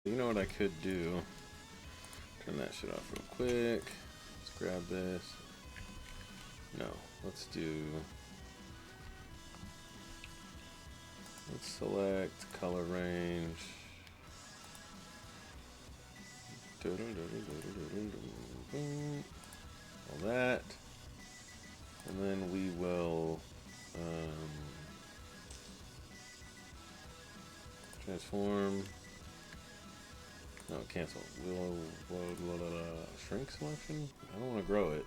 [SPEAKER 1] You know what I could do? Turn that shit off real quick. Let's grab this. No, let's do. Let's select color range. All that. And then we will transform. No, cancel. Shrink selection? I don't want to grow it.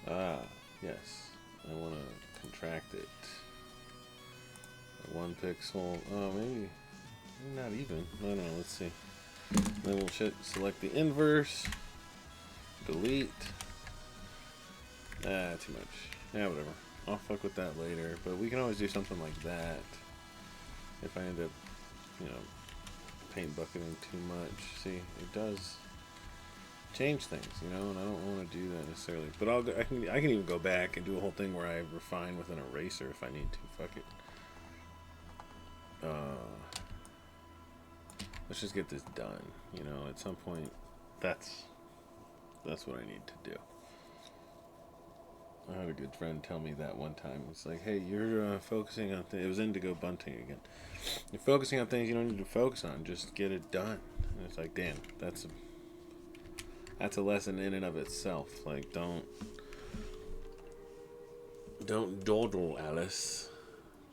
[SPEAKER 1] Ah, yes. I want to contract it. 1 pixel. Oh, maybe not even. I don't know. Let's see. Then we'll select the inverse. Delete. Ah, too much. Yeah, whatever. I'll fuck with that later. But we can always do something like that. If I end up, you know, paint bucketing too much. See, it does change things, you know, and I don't want to do that necessarily. But I can even go back and do a whole thing where I refine with an eraser if I need to. Fuck it. Let's just get this done. You know, at some point, that's what I need to do. I had a good friend tell me that one time. It's like, hey, you're focusing on things. It was Indigo Bunting again. You're focusing on things you don't need to focus on. Just get it done. And it's like, damn, that's a lesson in and of itself. Like, don't dawdle, Alice.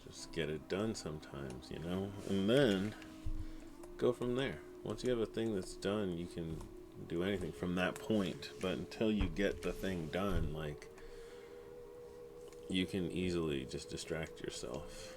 [SPEAKER 1] Just get it done sometimes, you know? And then go from there. Once you have a thing that's done, you can do anything from that point. But until you get the thing done, like, you can easily just distract yourself.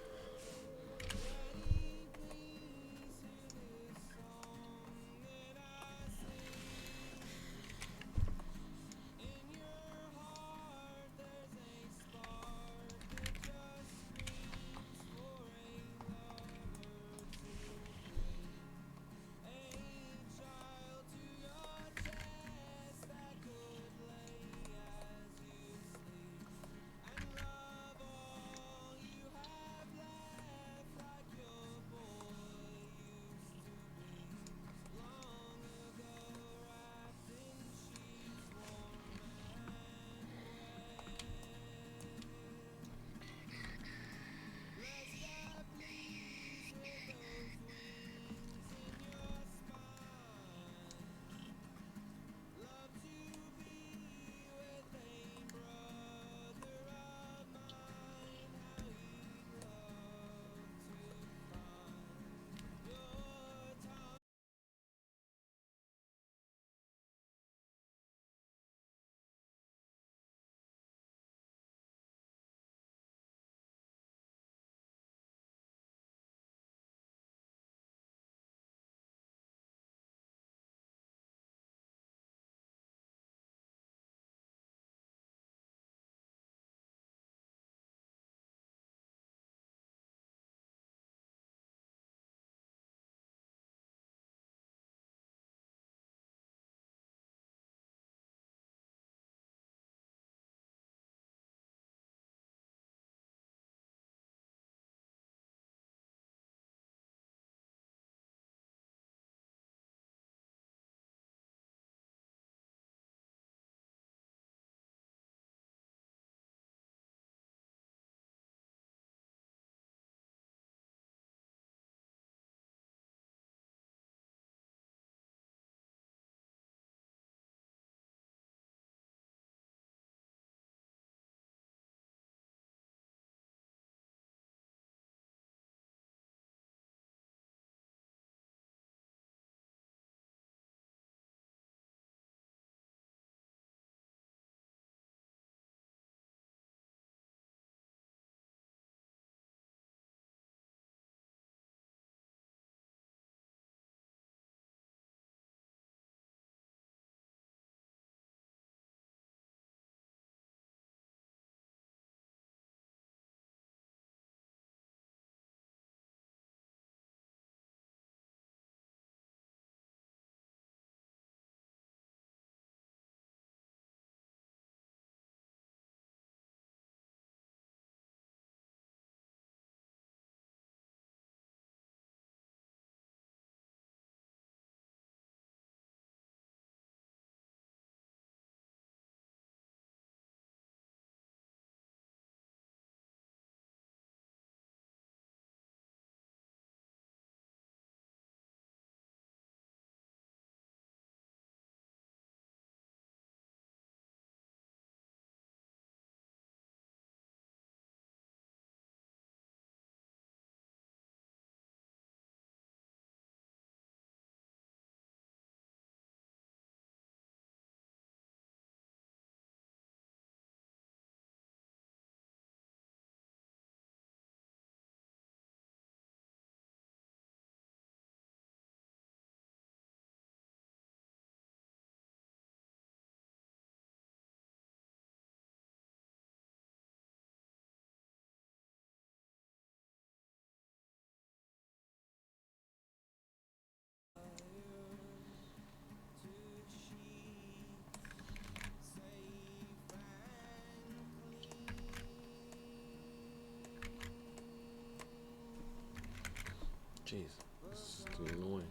[SPEAKER 1] Jeez, this is too annoying.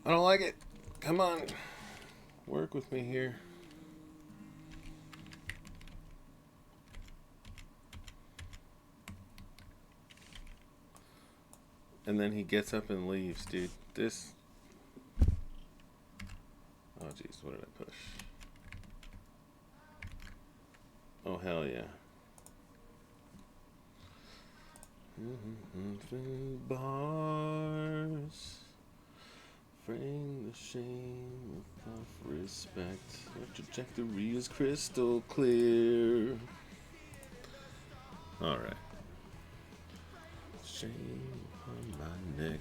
[SPEAKER 1] I don't like it. Come on. Work with me here. And then he gets up and leaves, dude. This... Oh, jeez. What did I push? Oh, hell yeah. Bars frame the shame of respect. Your trajectory is crystal clear. Alright. Shame on my neck.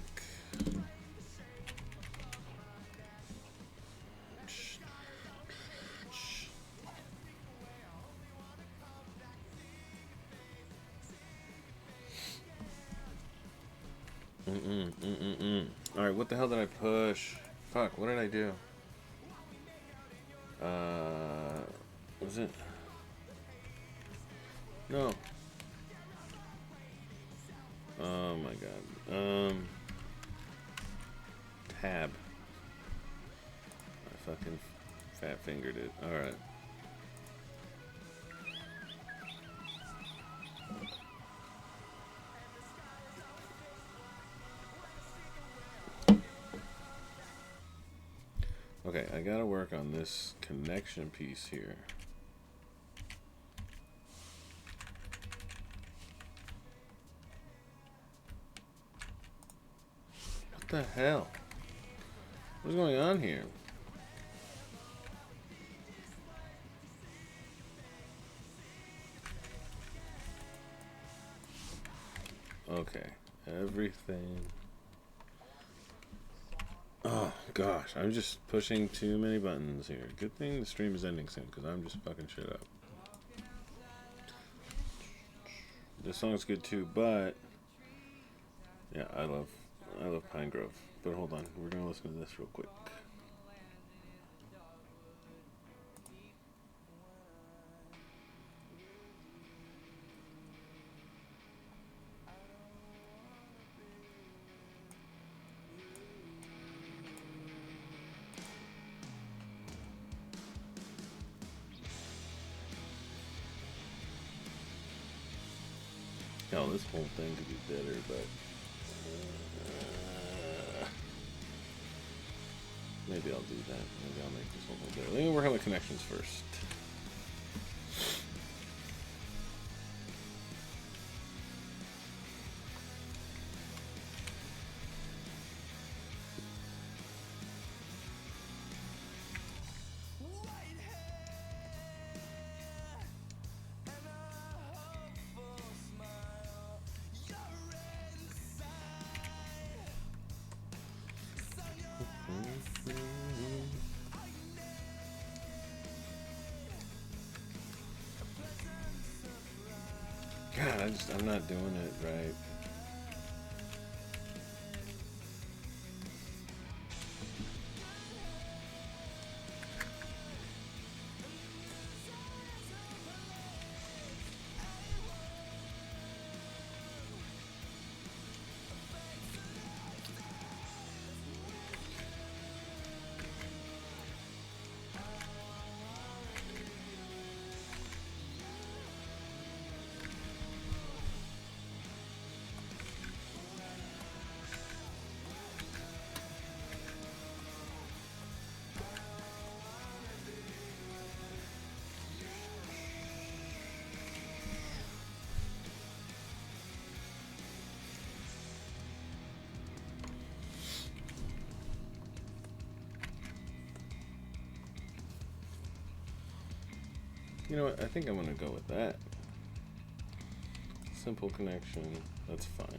[SPEAKER 1] Alright, what the hell did I push? Fuck, what did I do? Was it? No. Oh my god. Tab. I fucking fat fingered it. Alright. Okay, I gotta work on this connection piece here. What the hell? What's going on here? Okay, everything. Oh gosh, I'm just pushing too many buttons here. Good thing the stream is ending soon, because I'm just fucking shit up. This song's good too, but yeah, I love Pine Grove. But hold on, we're gonna listen to this real quick. Hell, this whole thing could be better, but maybe I'll do that. Maybe I'll make this one a little better. Let me work on the connections first. God, I'm not doing it right. You know what? I think I'm gonna go with that. Simple connection. That's fine.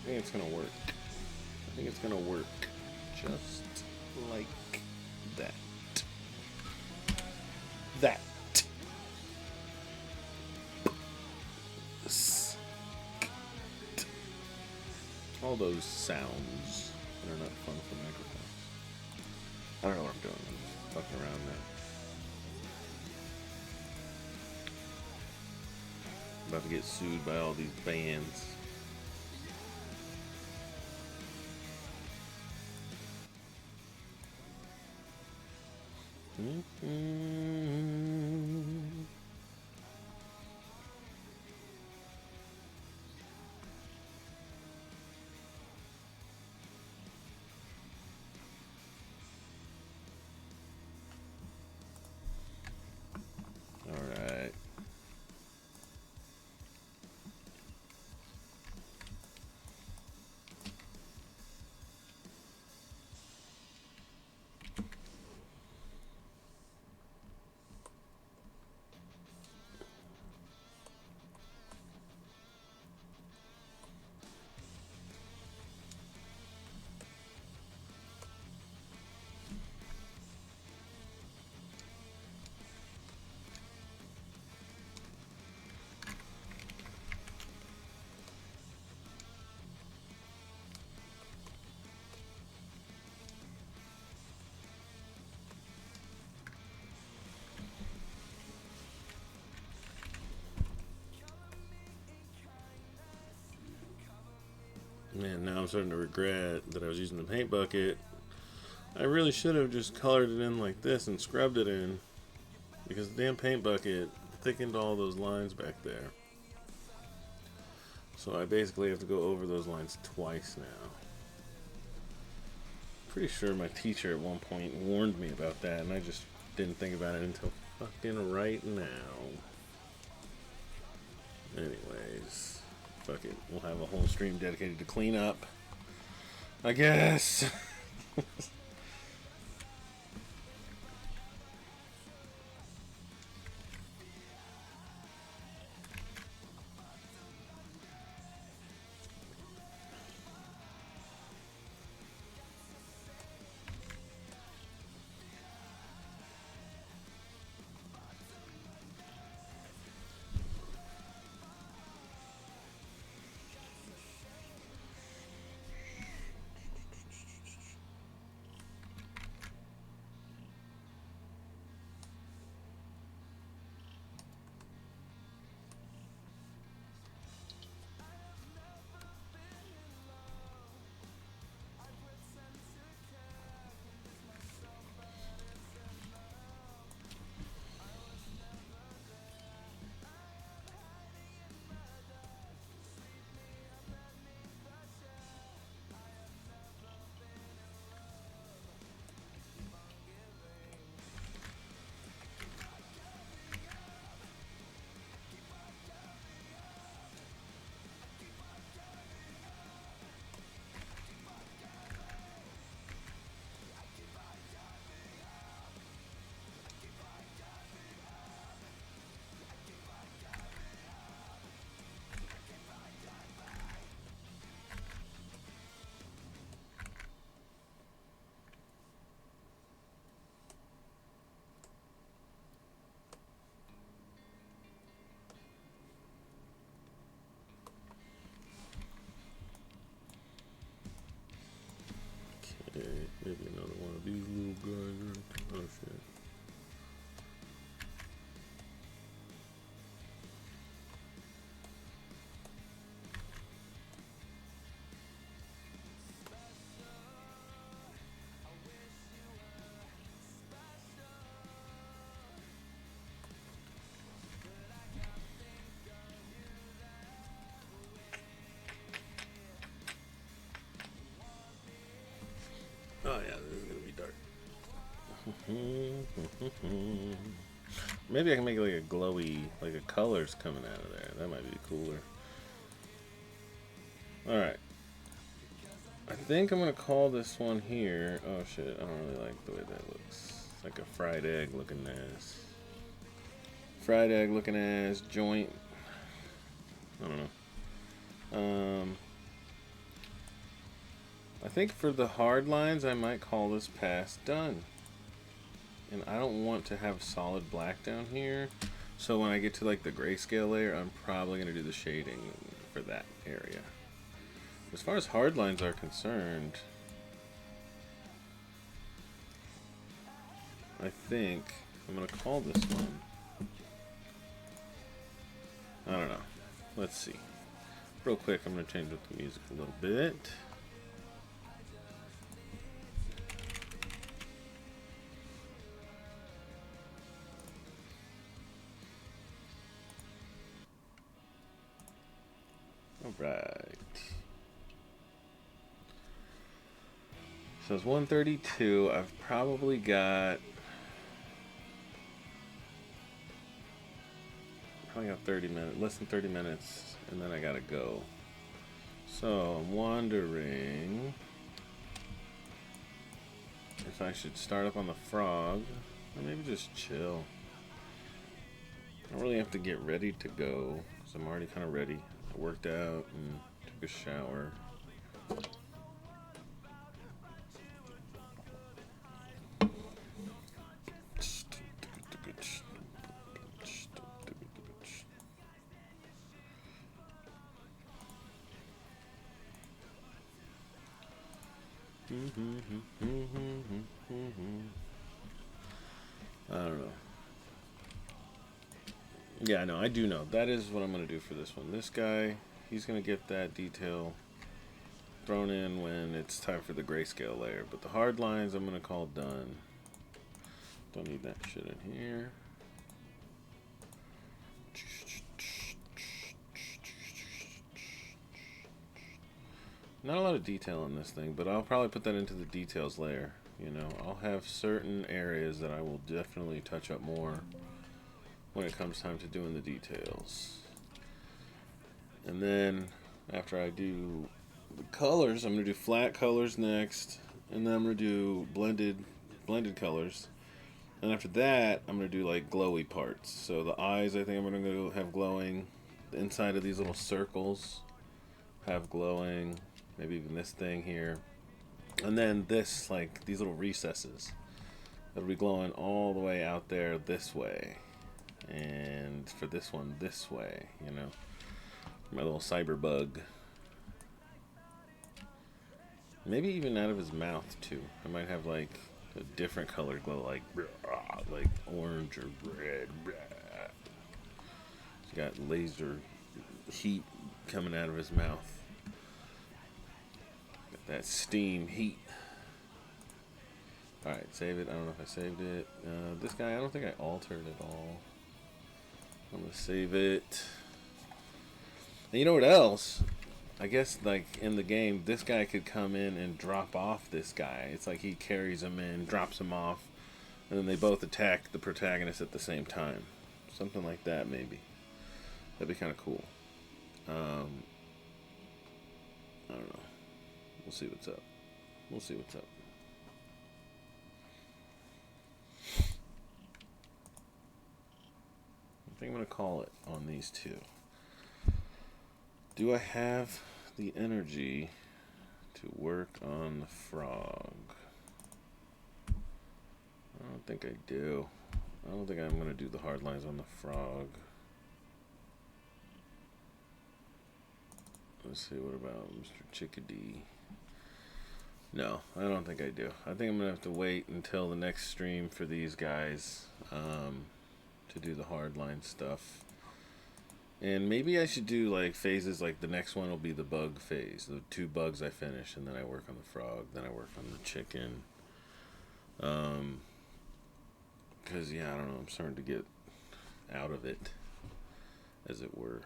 [SPEAKER 1] I think it's gonna work. I think it's gonna work. Just like that. That. All those sounds that are not fun for microphones. I don't know what I'm doing. I'm just fucking around now. About to get sued by all these bands. Alright. Man, now I'm starting to regret that I was using the paint bucket. I really should have just colored it in like this and scrubbed it in, because the damn paint bucket thickened all those lines back there. So I basically have to go over those lines twice now. Pretty sure my teacher at one point warned me about that, and I just didn't think about it until fucking right now. Anyways, fuck it. We'll have a whole stream dedicated to cleanup, I guess. Okay, maybe another one of these little guys. Oh shit. Oh yeah, this is gonna be dark. Maybe I can make like a glowy, like a colors coming out of there. That might be cooler. Alright. I think I'm gonna call this one here. Oh shit, I don't really like the way that looks. It's like a fried egg looking ass. Fried egg looking ass joint. I don't know. think for the hard lines, I might call this pass done. And I don't want to have solid black down here. So when I get to like the grayscale layer, I'm probably going to do the shading for that area. As far as hard lines are concerned, I think I'm going to call this one. I don't know. Let's see. Real quick, I'm going to change up the music a little bit. Alright. So it's 1:32. I've probably got 30 minutes, less than 30 minutes, and then I gotta go. So I'm wondering if I should start up on the frog, or maybe just chill. I don't really have to get ready to go, because I'm already kind of ready. I worked out and took a shower. I don't know. Yeah, no, I do know. That is what I'm going to do for this one. This guy, he's going to get that detail thrown in when it's time for the grayscale layer. But the hard lines, I'm going to call done. Don't need that shit in here. Not a lot of detail in this thing, but I'll probably put that into the details layer. You know, I'll have certain areas that I will definitely touch up more when it comes time to doing the details. And then after I do the colors, I'm going to do flat colors next, and then I'm going to do blended colors. And after that, I'm going to do like glowy parts. So the eyes, I think I'm going to have glowing. The inside of these little circles have glowing. Maybe even this thing here. And then this, like these little recesses, that'll be glowing all the way out there this way. And for this one, this way, you know. My little cyber bug. Maybe even out of his mouth too. I might have like a different color glow, like orange or red. He's got laser heat coming out of his mouth. Got that steam heat. Alright, save it. I don't know if I saved it. This guy, I don't think I altered at all. I'm gonna save it. And you know what else? I guess like in the game, this guy could come in and drop off this guy. It's like he carries him in, drops him off, and then they both attack the protagonist at the same time. Something like that, maybe. That'd be kind of cool. I don't know. We'll see what's up. We'll see what's up. I think I'm going to call it on these two. Do I have the energy to work on the frog? I don't think I do. I don't think I'm going to do the hard lines on the frog. Let's see, what about Mr. Chickadee? No, I don't think I do. I think I'm going to have to wait until the next stream for these guys to do the hard line stuff. And maybe I should do like phases, like the next one will be the bug phase. The 2 bugs I finish, and then I work on the frog, then I work on the chicken. Because, yeah, I don't know, I'm starting to get out of it, as it were.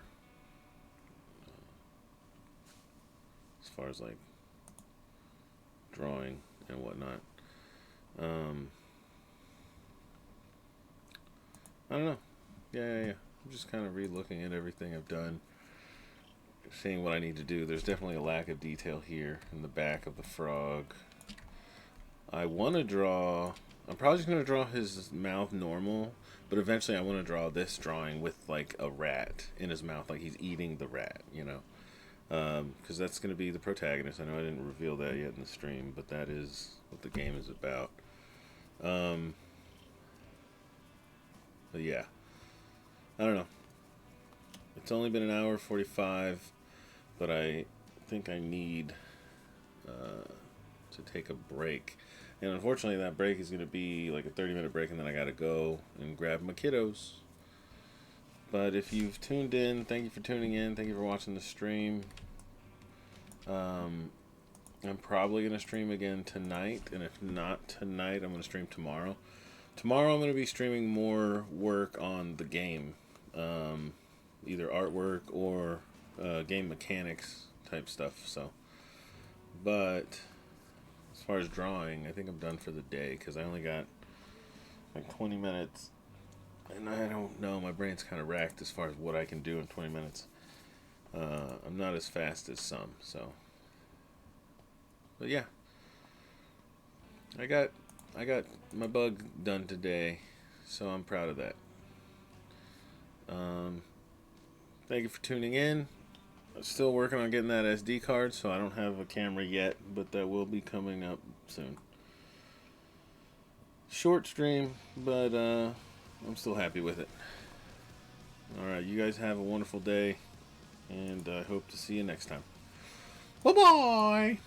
[SPEAKER 1] As far as like drawing and whatnot. I don't know. Yeah. I'm just kind of re-looking at everything I've done, seeing what I need to do. There's definitely a lack of detail here in the back of the frog. I want to draw... I'm probably just going to draw his mouth normal, but eventually I want to draw this drawing with like a rat in his mouth, like he's eating the rat, you know? because that's going to be the protagonist. I know I didn't reveal that yet in the stream, but that is what the game is about. But yeah, I don't know. It's only been an hour 45, but I think I need to take a break. And unfortunately, that break is going to be like a 30-minute break, and then I got to go and grab my kiddos. But if you've tuned in, thank you for tuning in. Thank you for watching the stream. I'm probably going to stream again tonight, and if not tonight, I'm going to stream tomorrow. Tomorrow I'm going to be streaming more work on the game. Either artwork or game mechanics type stuff. So, but as far as drawing, I think I'm done for the day because I only got like 20 minutes, and I don't know. My brain's kind of racked as far as what I can do in 20 minutes. I'm not as fast as some, so. But yeah, I got my bug done today, so I'm proud of that. Thank you for tuning in. I'm still working on getting that SD card, so I don't have a camera yet, but that will be coming up soon. Short stream, but I'm still happy with it. Alright, you guys have a wonderful day, and I hope to see you next time. Bye-bye!